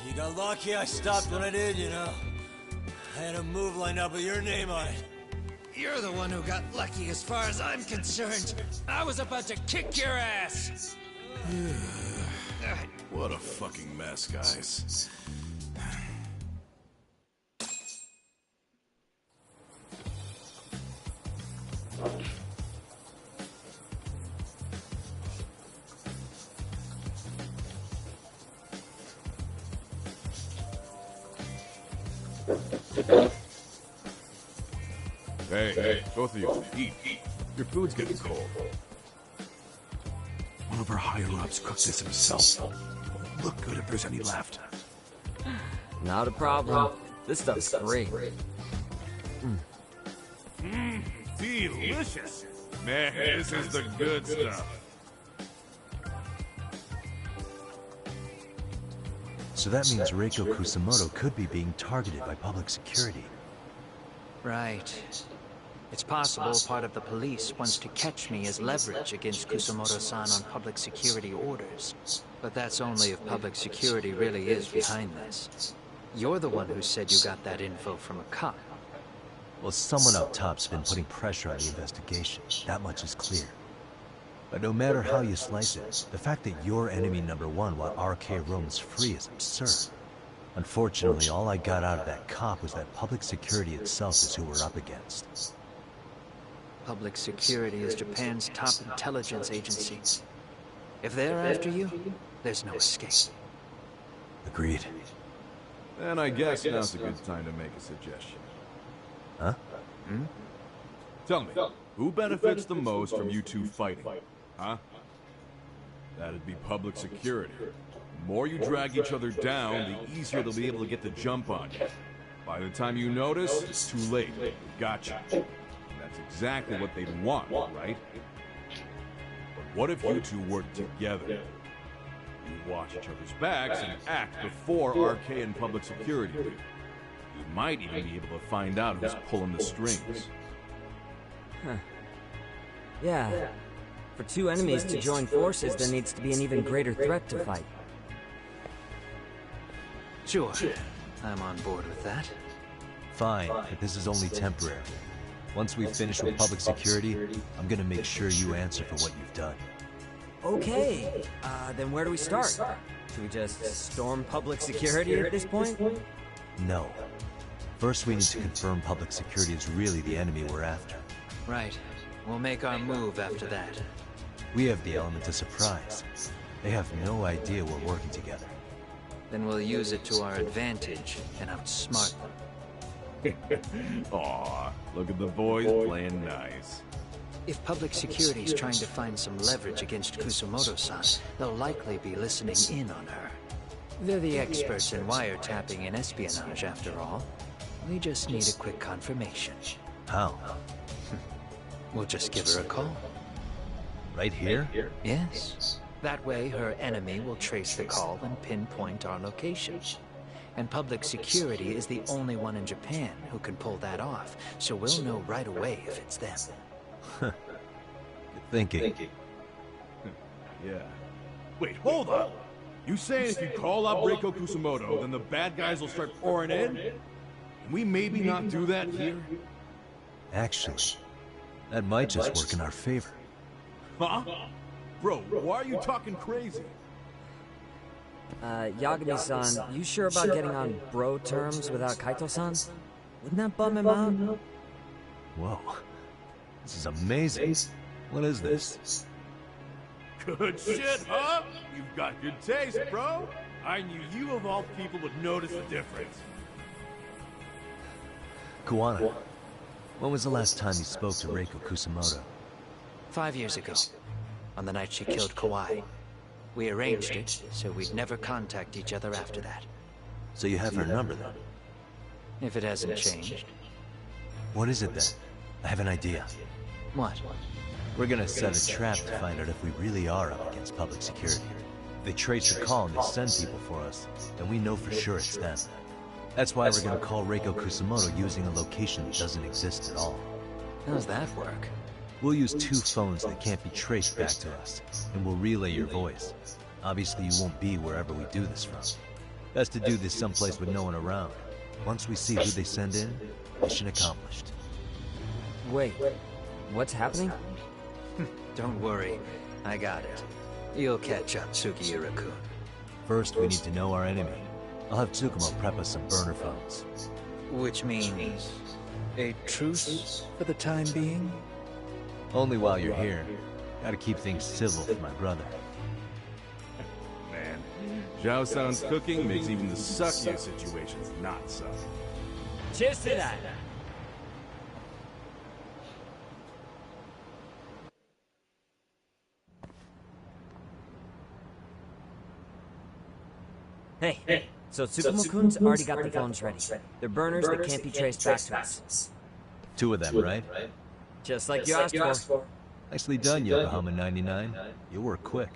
[SPEAKER 1] You got lucky I stopped when I did, you know. I had a move lined up with your name on it.
[SPEAKER 6] You're the one who got lucky as far as I'm concerned. I was about to kick your ass.
[SPEAKER 2] What a fucking mess, guys. Hey, both of you, eat. Your food's getting cold.
[SPEAKER 8] One of our higher-ups cooked this himself. Look good if there's any left.
[SPEAKER 9] Not a problem. This stuff's great.
[SPEAKER 2] Delicious. Man, this is the good stuff.
[SPEAKER 1] So that means Reiko Kusamoto could be being targeted by public security.
[SPEAKER 6] Right. It's possible part of the police wants to catch me as leverage against Kusamoto-san on public security orders. But that's only if public security really is behind this. You're the one who said you got that info from a cop.
[SPEAKER 1] Well, someone up top's been putting pressure on the investigation. That much is clear. But no matter how you slice it, the fact that you're enemy number one while RK roams free is absurd. Unfortunately, all I got out of that cop was that public security itself is who we're up against.
[SPEAKER 6] Public security is Japan's top intelligence agency. If they're after you, there's no escape.
[SPEAKER 1] Agreed.
[SPEAKER 2] And I guess now's a good time to make a suggestion.
[SPEAKER 1] Huh?
[SPEAKER 2] Tell me, who benefits the most from you two fighting? Huh? That'd be public security. The more you drag each other down, the easier they'll be able to get the jump on you. By the time you notice, it's too late. Gotcha. That's exactly what they'd want, right? But what if you two work together? You watch each other's backs and act before RK and public security do. You might even be able to find out who's pulling the strings.
[SPEAKER 9] Huh. Yeah. For two enemies to join forces, there needs to be an even greater threat to fight.
[SPEAKER 6] Sure. I'm on board with that.
[SPEAKER 1] Fine, but this is only temporary. Once we finish with public security, I'm gonna make sure you answer for what you've done.
[SPEAKER 9] Okay. Then where do we start? Should we just storm public security at this point?
[SPEAKER 1] No. First, we need to confirm public security is really the enemy we're after.
[SPEAKER 6] Right. We'll make our move after that.
[SPEAKER 1] We have the element of surprise. They have no idea we're working together.
[SPEAKER 6] Then we'll use it to our advantage and outsmart them.
[SPEAKER 2] Aw, look at the boys playing nice.
[SPEAKER 6] If public security is trying to find some leverage against Kusamoto-san, they'll likely be listening in on her. They're the experts in wiretapping and espionage, after all. We just need a quick confirmation.
[SPEAKER 1] How?
[SPEAKER 6] We'll just give her a call.
[SPEAKER 1] Right here?
[SPEAKER 6] Yes. That way, her enemy will trace the call and pinpoint our location. And public security is the only one in Japan who can pull that off, so we'll know right away if it's them.
[SPEAKER 1] Good thinking.
[SPEAKER 2] Yeah. Wait, hold on! You saying if you call up Reiko Kusumoto, then the bad guys will start pouring in? Can we maybe not do that here?
[SPEAKER 1] Actually, that might just work in our favor.
[SPEAKER 2] Huh? Bro, why are you talking crazy?
[SPEAKER 9] Yagami-san, you sure about getting on bro terms without Kaito-san? Wouldn't that bum him out?
[SPEAKER 1] Whoa. This is amazing. What is this?
[SPEAKER 2] Good shit, huh? You've got good taste, bro. I knew you of all people would notice the difference.
[SPEAKER 1] Kuwana, when was the last time you spoke to Reiko Kusumoto?
[SPEAKER 6] 5 years ago, on the night she killed Kawai. We arranged it, so we'd never contact each other after that.
[SPEAKER 1] So you have her number then?
[SPEAKER 6] If it hasn't changed.
[SPEAKER 1] What is it then? I have an idea.
[SPEAKER 6] What?
[SPEAKER 1] We're gonna set a trap to find out if we really are up against public security. If they trace the call and they send people for us, then we know for sure it's them. That's why we're gonna call Reiko Kusumoto using a location that doesn't exist at all.
[SPEAKER 6] How does that work?
[SPEAKER 1] We'll use 2 phones that can't be traced back to us, and we'll relay your voice. Obviously you won't be wherever we do this from. Best to do this someplace with no one around. Once we see who they send in, mission accomplished.
[SPEAKER 9] Wait, what's happening?
[SPEAKER 6] Don't worry, I got it. You'll catch up, Sugiura-kun.
[SPEAKER 1] First, we need to know our enemy. I'll have Tsukumo prep us some burner phones.
[SPEAKER 6] Which means a truce for the time being?
[SPEAKER 1] Only while you're here. Gotta keep things civil for my brother.
[SPEAKER 2] Man, Zhao-san's cooking makes even the suckiest situations not suck.
[SPEAKER 9] Cheers to that! Hey, so Tsukumo-kun's already got the phones ready. They're burners that can't be traced back to us.
[SPEAKER 1] 2 of them, right?
[SPEAKER 9] Just like you asked for.
[SPEAKER 1] Nicely done, Yokohama 99. You work quick.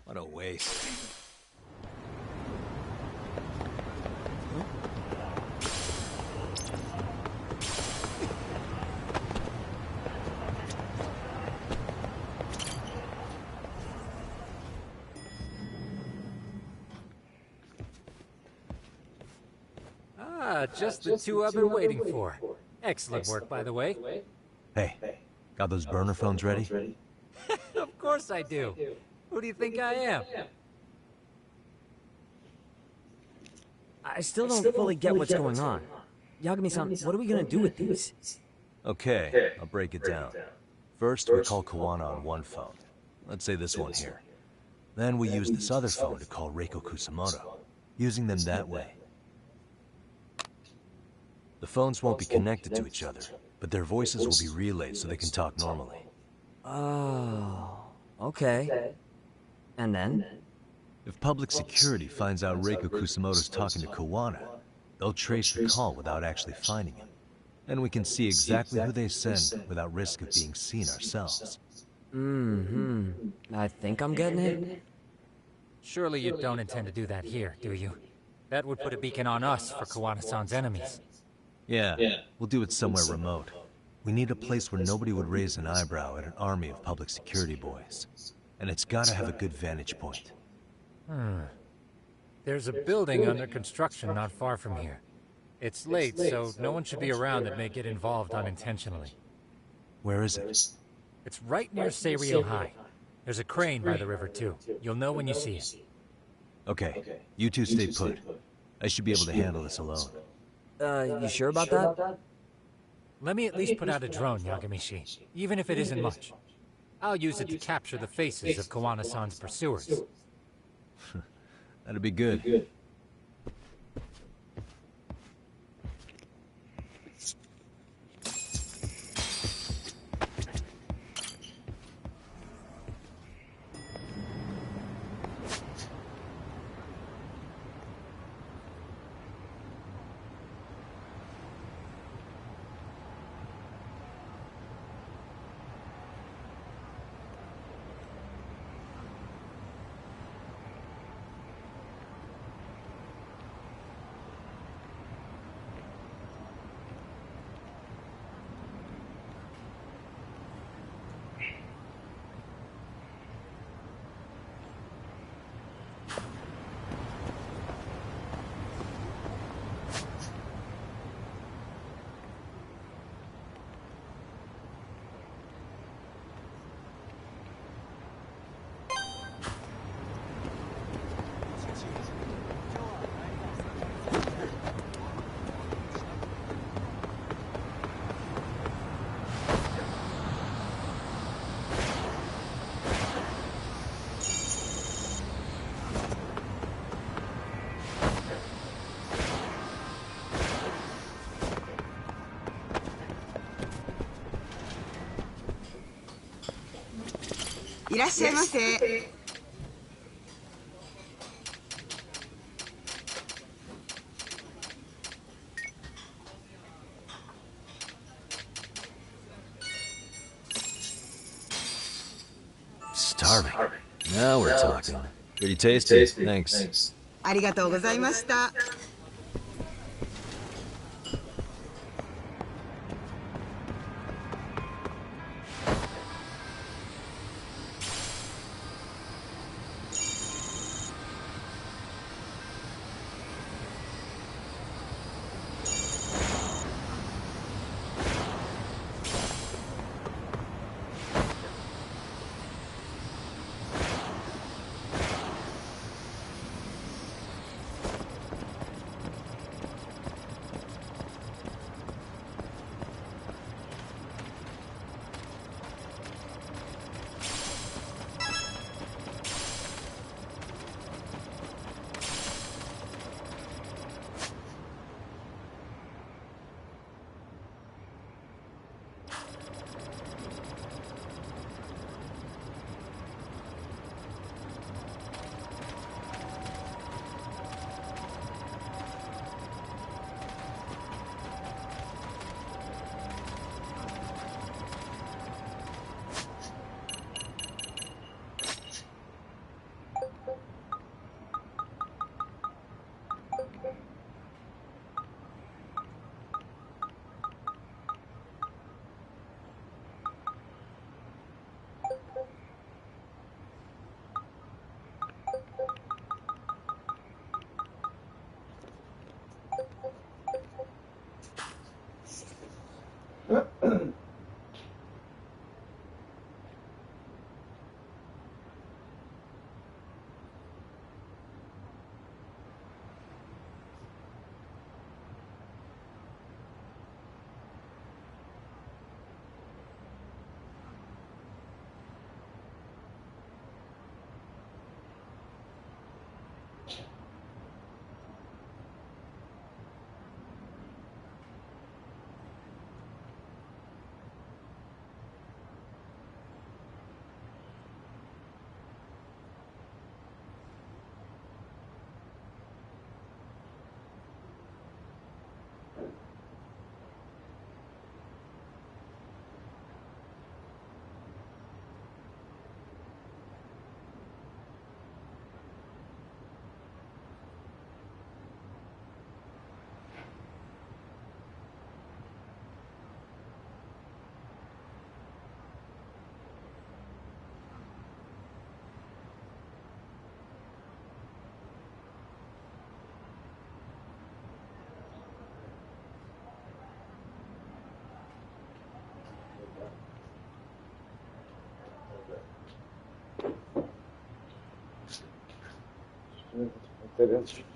[SPEAKER 1] What a waste.
[SPEAKER 14] Just the 2 I've been waiting for. Excellent work, by the way.
[SPEAKER 1] Hey, got those burner phones ready?
[SPEAKER 5] Of course I do. Who do you think I am?
[SPEAKER 9] I still don't fully get what's going on. Yagami-san, what are we gonna do with these?
[SPEAKER 1] Okay, I'll break it down. First, we call Kawana on one phone. Let's say this one here. Then we use this other phone to call Reiko Kusamoto, using them that way. The phones won't be connected to each other, but their voices will be relayed so they can talk normally.
[SPEAKER 9] Oh, okay. And then?
[SPEAKER 1] If public security finds out Reiko Kusamoto's talking to Kawana, they'll trace the call without actually finding him. And we can see exactly who they send without risk of being seen ourselves.
[SPEAKER 9] I think I'm getting it.
[SPEAKER 5] Surely you don't intend to do that here, do you? That would put a beacon on us for Kawana-san's enemies.
[SPEAKER 1] Yeah, we'll do it somewhere remote. We need a place where nobody would raise an eyebrow at an army of public security boys. And it's gotta have a good vantage point.
[SPEAKER 5] There's a building under construction not far from here. It's late, so no one should be around that may get involved unintentionally.
[SPEAKER 1] Where is it?
[SPEAKER 5] It's right near Seirio High. There's a crane by the river, too. You'll know when you see it.
[SPEAKER 1] Okay, you two stay put. I should be able to handle this alone.
[SPEAKER 9] You sure about that?
[SPEAKER 5] Let me at least put out a drone, Yagami-shi, even if it isn't much. I'll use it to capture the faces of Kawana-san's pursuers.
[SPEAKER 1] That'd be good.
[SPEAKER 12] いらっしゃいませ。
[SPEAKER 1] Starving. Now we're talking. Pretty tasty. Thanks.
[SPEAKER 12] ありがとうございました。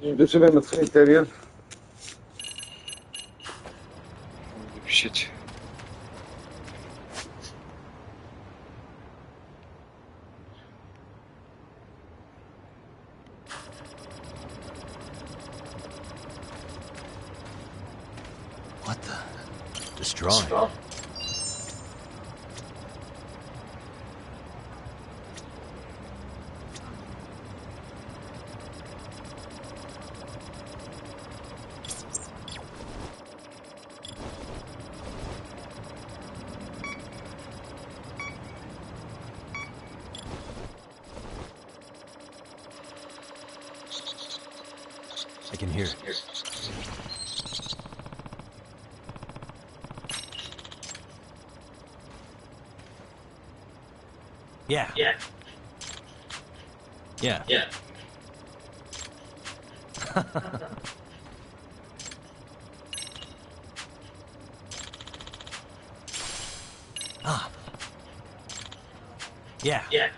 [SPEAKER 4] Idę sobie na cmenterię. Shit.
[SPEAKER 1] What the? Destroying. I can hear it. Yeah. Yeah. Yeah. Yeah. Ah. Yeah. Yeah.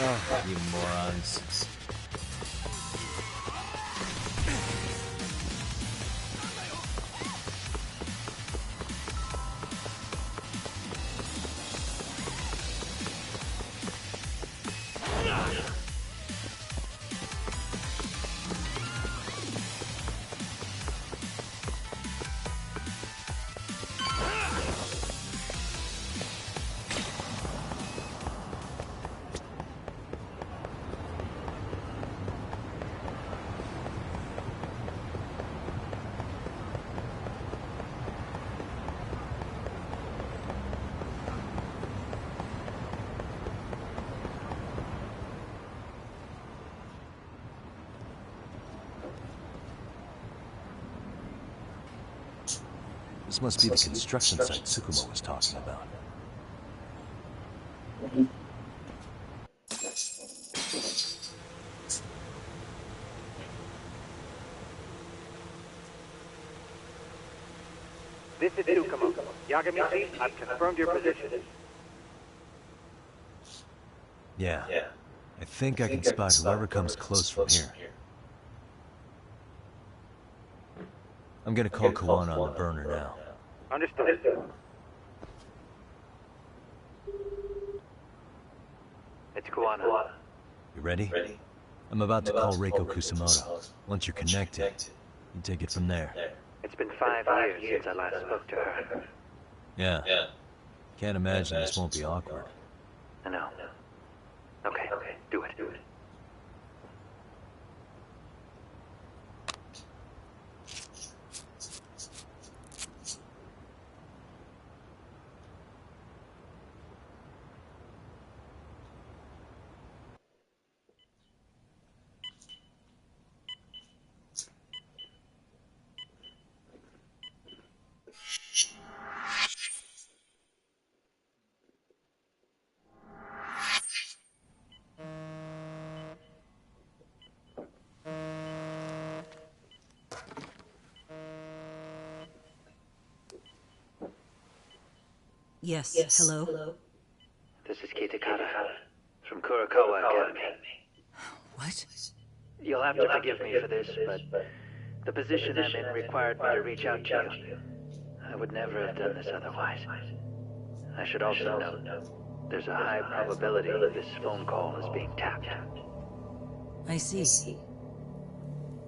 [SPEAKER 1] Oh, you morons. This must be the construction site Tsukumo was talking about.
[SPEAKER 7] This is Tsukumo. Yagamichi, I've confirmed your position.
[SPEAKER 1] Yeah. I think I can spot whoever comes close from here. I'm gonna call Kawana on the burner now.
[SPEAKER 7] Understood. It's Kawana.
[SPEAKER 1] You ready? I'm about to call Reiko Kusamoto. Once you're connected, you take it from there.
[SPEAKER 7] It's been 5 years since I last spoke to her.
[SPEAKER 1] Yeah. Can't imagine this won't be awkward.
[SPEAKER 7] I know. Okay, do it.
[SPEAKER 14] Yes, hello?
[SPEAKER 6] This is Kitakata from Kurakawa Academy.
[SPEAKER 14] What?
[SPEAKER 6] You'll have to forgive me for this, but the position I'm in required me to reach out to you. I would never have done this otherwise. I should also note, there's a high probability this phone call is being tapped.
[SPEAKER 14] I see.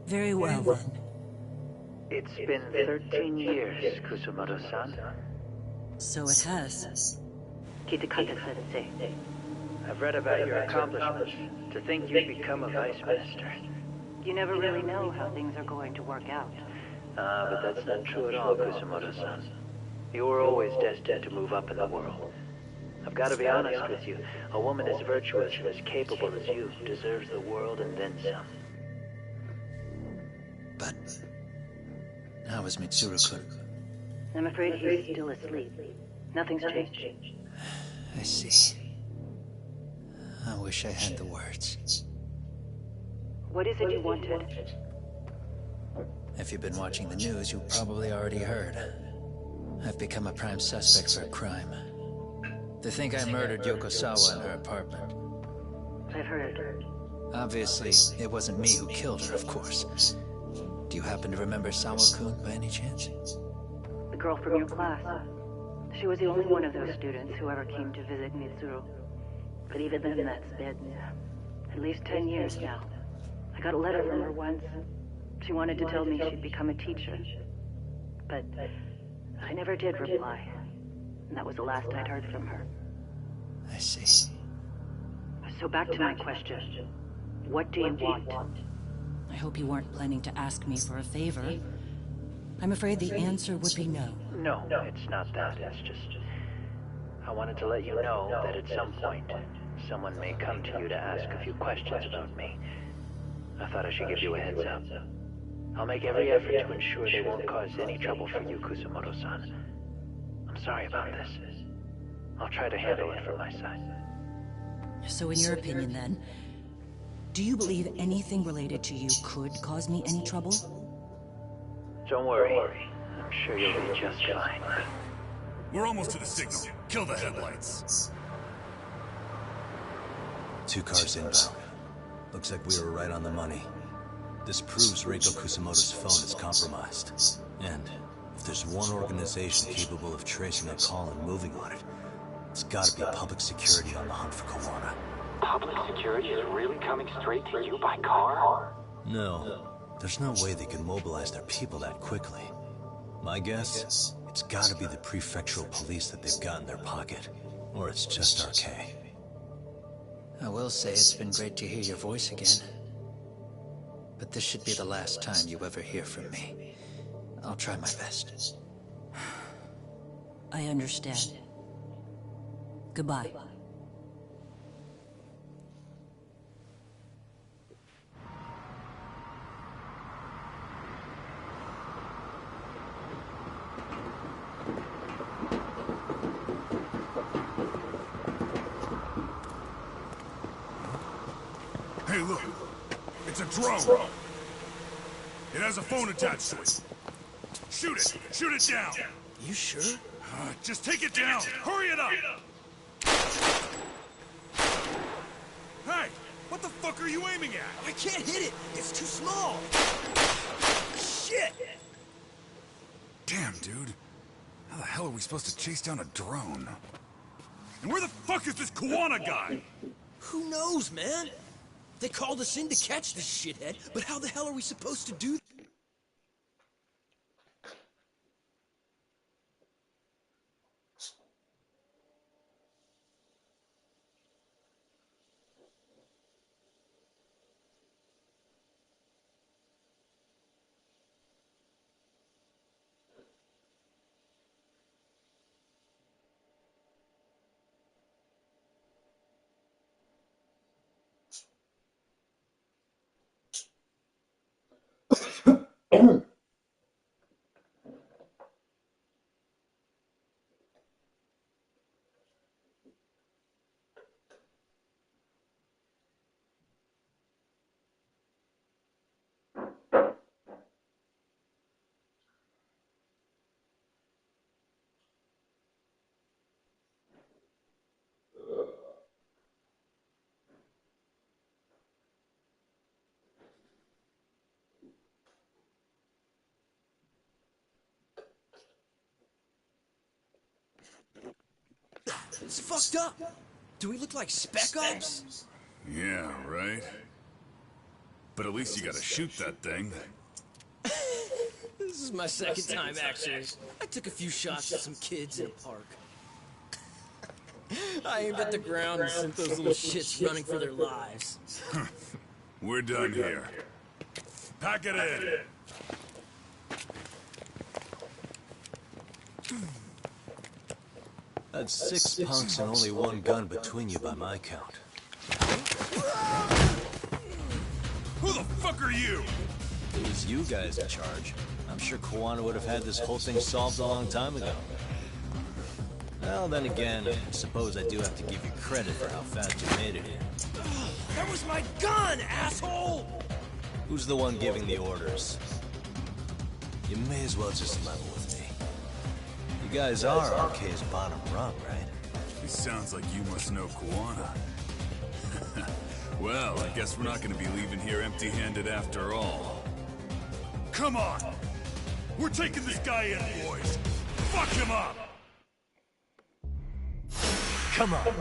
[SPEAKER 14] Very well, then.
[SPEAKER 6] It's been 13 years, Kusumoto-san.
[SPEAKER 14] So it has.
[SPEAKER 6] Kitakata-sensei. I've read about your accomplishments. To think you'd become a vice minister.
[SPEAKER 15] You never really know how things are going to work out.
[SPEAKER 6] But that's not true at all, Kusumoto-san. You were always destined to move up in the world. I've got to be honest with you. A woman as virtuous and as capable as you deserves the world and then some. But how is Mitsuru-kun?
[SPEAKER 15] I'm afraid he's still asleep. Nothing's changed.
[SPEAKER 6] I see. I wish I had the words.
[SPEAKER 15] What is it you wanted?
[SPEAKER 6] If you've been watching the news, you probably already heard. I've become a prime suspect for a crime. They think I murdered Yokosawa in her apartment.
[SPEAKER 15] I've heard.
[SPEAKER 6] Obviously, it wasn't me who killed her, of course. Do you happen to remember Sawa-kun by any chance?
[SPEAKER 15] The girl from your class. She was the only one of those students who ever came to visit Mitsuru. But even then, that's been at least 10 years now. I got a letter from her once. She wanted to tell me she'd become a teacher. But I never did reply. And that was the last I'd heard from her.
[SPEAKER 6] I see.
[SPEAKER 15] So back to my question. What do you want?
[SPEAKER 14] I hope you weren't planning to ask me for a favor. I'm afraid the answer would be no.
[SPEAKER 6] No, it's not that. It's just... I wanted to let you know that at some point, someone may come to you to ask a few questions about me. I thought I should give you a heads up. I'll make every effort to ensure they won't cause any trouble for you, Kusumoto-san. I'm sorry about this. I'll try to handle it from my side.
[SPEAKER 14] So in your opinion, then, do you believe anything related to you could cause me any trouble?
[SPEAKER 6] Don't worry. I'm sure you'll be just fine.
[SPEAKER 8] We're almost to the signal. Kill the headlights.
[SPEAKER 1] 2 cars inbound. Looks like we were right on the money. This proves Reiko Kusumoto's phone is compromised. And if there's one organization capable of tracing a call and moving on it, it's gotta be public security on the hunt for Kawana.
[SPEAKER 16] Public security is really coming straight to you by car?
[SPEAKER 1] No. There's no way they can mobilize their people that quickly. My guess, it's gotta be the prefectural police that they've got in their pocket. Or it's just RK.
[SPEAKER 6] I will say it's been great to hear your voice again. But this should be the last time you ever hear from me. I'll try my best.
[SPEAKER 14] I understand. Goodbye.
[SPEAKER 8] Hey, look. It's a drone. It has a phone attached to it. Shoot it. Shoot it down.
[SPEAKER 6] You sure?
[SPEAKER 8] Just take it down. Hurry it up. Hey, what the fuck are you aiming at?
[SPEAKER 10] I can't hit it. It's too small. Shit.
[SPEAKER 8] Damn, dude. How the hell are we supposed to chase down a drone? And where the fuck is this Kawana guy?
[SPEAKER 10] Who knows, man? They called us in to catch this shithead, but how the hell are we supposed to do that? It's fucked up. Do we look like spec ops?
[SPEAKER 8] Yeah, right? But at least you gotta shoot that thing.
[SPEAKER 10] This is my second time, actually. I took a few shots at some kids in a park. I aimed at the ground and sent those little shits running for their lives.
[SPEAKER 8] We're done here. Pack it in.
[SPEAKER 1] That's 6 punks and only 1 gun between you by my count.
[SPEAKER 8] Who the fuck are you?
[SPEAKER 1] It was you guys in charge. I'm sure Kawana would have had this whole thing solved a long time ago. Well, then again, I suppose I do have to give you credit for how fast you made it here.
[SPEAKER 10] That was my gun, asshole!
[SPEAKER 1] Who's the one giving the orders? You may as well just level with me. You guys are RK's bottom rung, right?
[SPEAKER 8] It sounds like you must know Kawana. Well, I guess we're not gonna be leaving here empty-handed after all. Come on! We're taking this guy in, boys! Fuck him up!
[SPEAKER 1] Come on!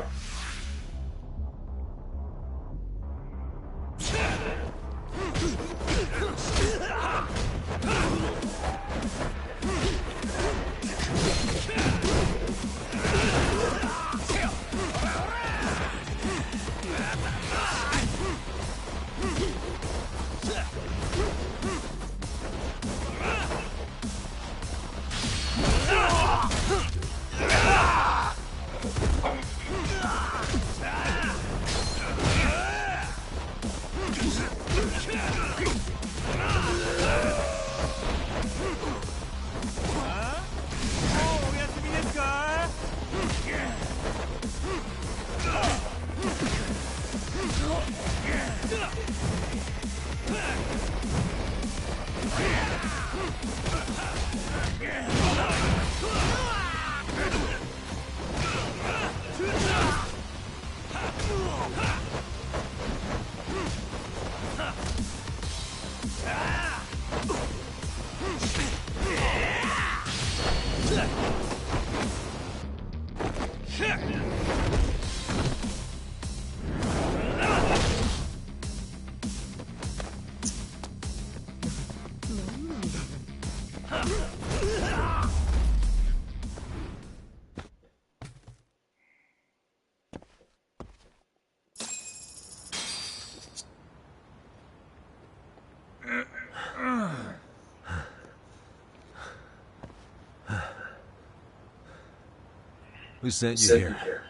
[SPEAKER 1] Who sent you here?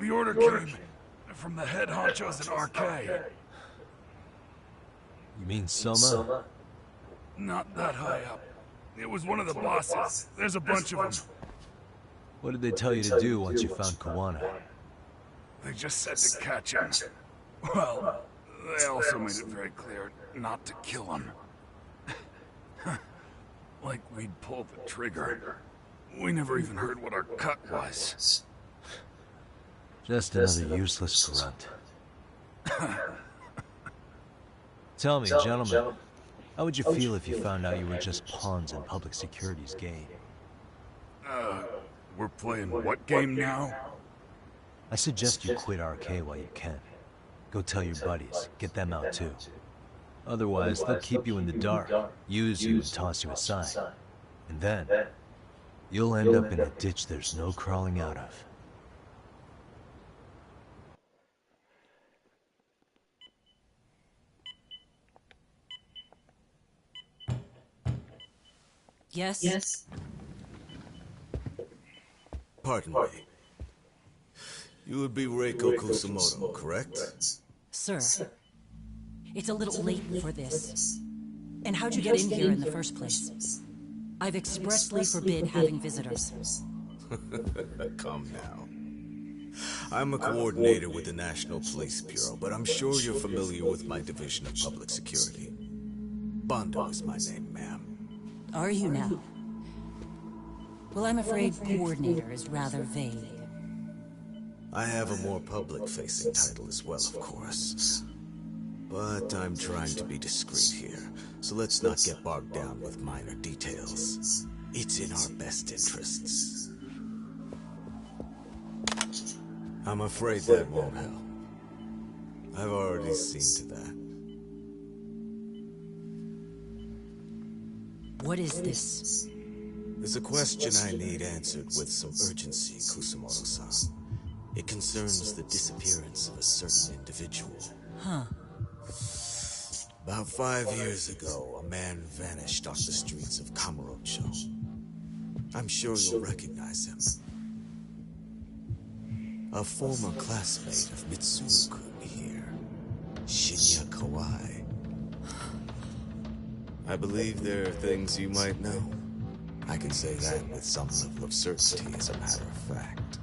[SPEAKER 8] The order came from the head honchos in RK.
[SPEAKER 1] You mean Soma?
[SPEAKER 8] Not that high up. It was one of the bosses. There's a bunch of them.
[SPEAKER 1] What did they tell you to do once you found Kawana?
[SPEAKER 8] They just said to catch him. Well, they also made it very clear not to kill him. Like we'd pull the trigger. We never even heard what our cut was.
[SPEAKER 1] Just another useless grunt. Tell me, gentlemen, how would you feel if you found out you were just pawns in public security's game?
[SPEAKER 8] We're playing what game now?
[SPEAKER 1] I suggest you quit RK while you can. Go tell your buddies, get them out too. Otherwise, they'll keep you in the dark, use you and toss you aside. And then, you'll end up in a ditch there's no crawling out of.
[SPEAKER 14] Yes?
[SPEAKER 17] Yes.
[SPEAKER 18] Pardon me. You would be Reiko Kusumoto, correct?
[SPEAKER 14] Sir, it's a little late for this. And how'd you get in here in the first place? I've expressly forbid having visitors.
[SPEAKER 18] Come now. I'm a coordinator with the National Police Bureau, but I'm sure you're familiar with my Division of Public Security. Bondo is my name, ma'am.
[SPEAKER 14] Are you now? Well, I'm afraid coordinator is rather vague.
[SPEAKER 18] I have a more public-facing title as well, of course. But I'm trying to be discreet here, so let's not get bogged down with minor details. It's in our best interests. I'm afraid that won't help. I've already seen to that.
[SPEAKER 14] What is this?
[SPEAKER 18] There's a question I need answered with some urgency, Kusumoto-san. It concerns the disappearance of a certain individual.
[SPEAKER 14] Huh.
[SPEAKER 18] About 5 years ago, a man vanished off the streets of Kamurocho. I'm sure you'll recognize him. A former classmate of Mitsuru-kun here, Shinya Kawai. I believe there are things you might know. I can say that with some level of certainty, as a matter of fact.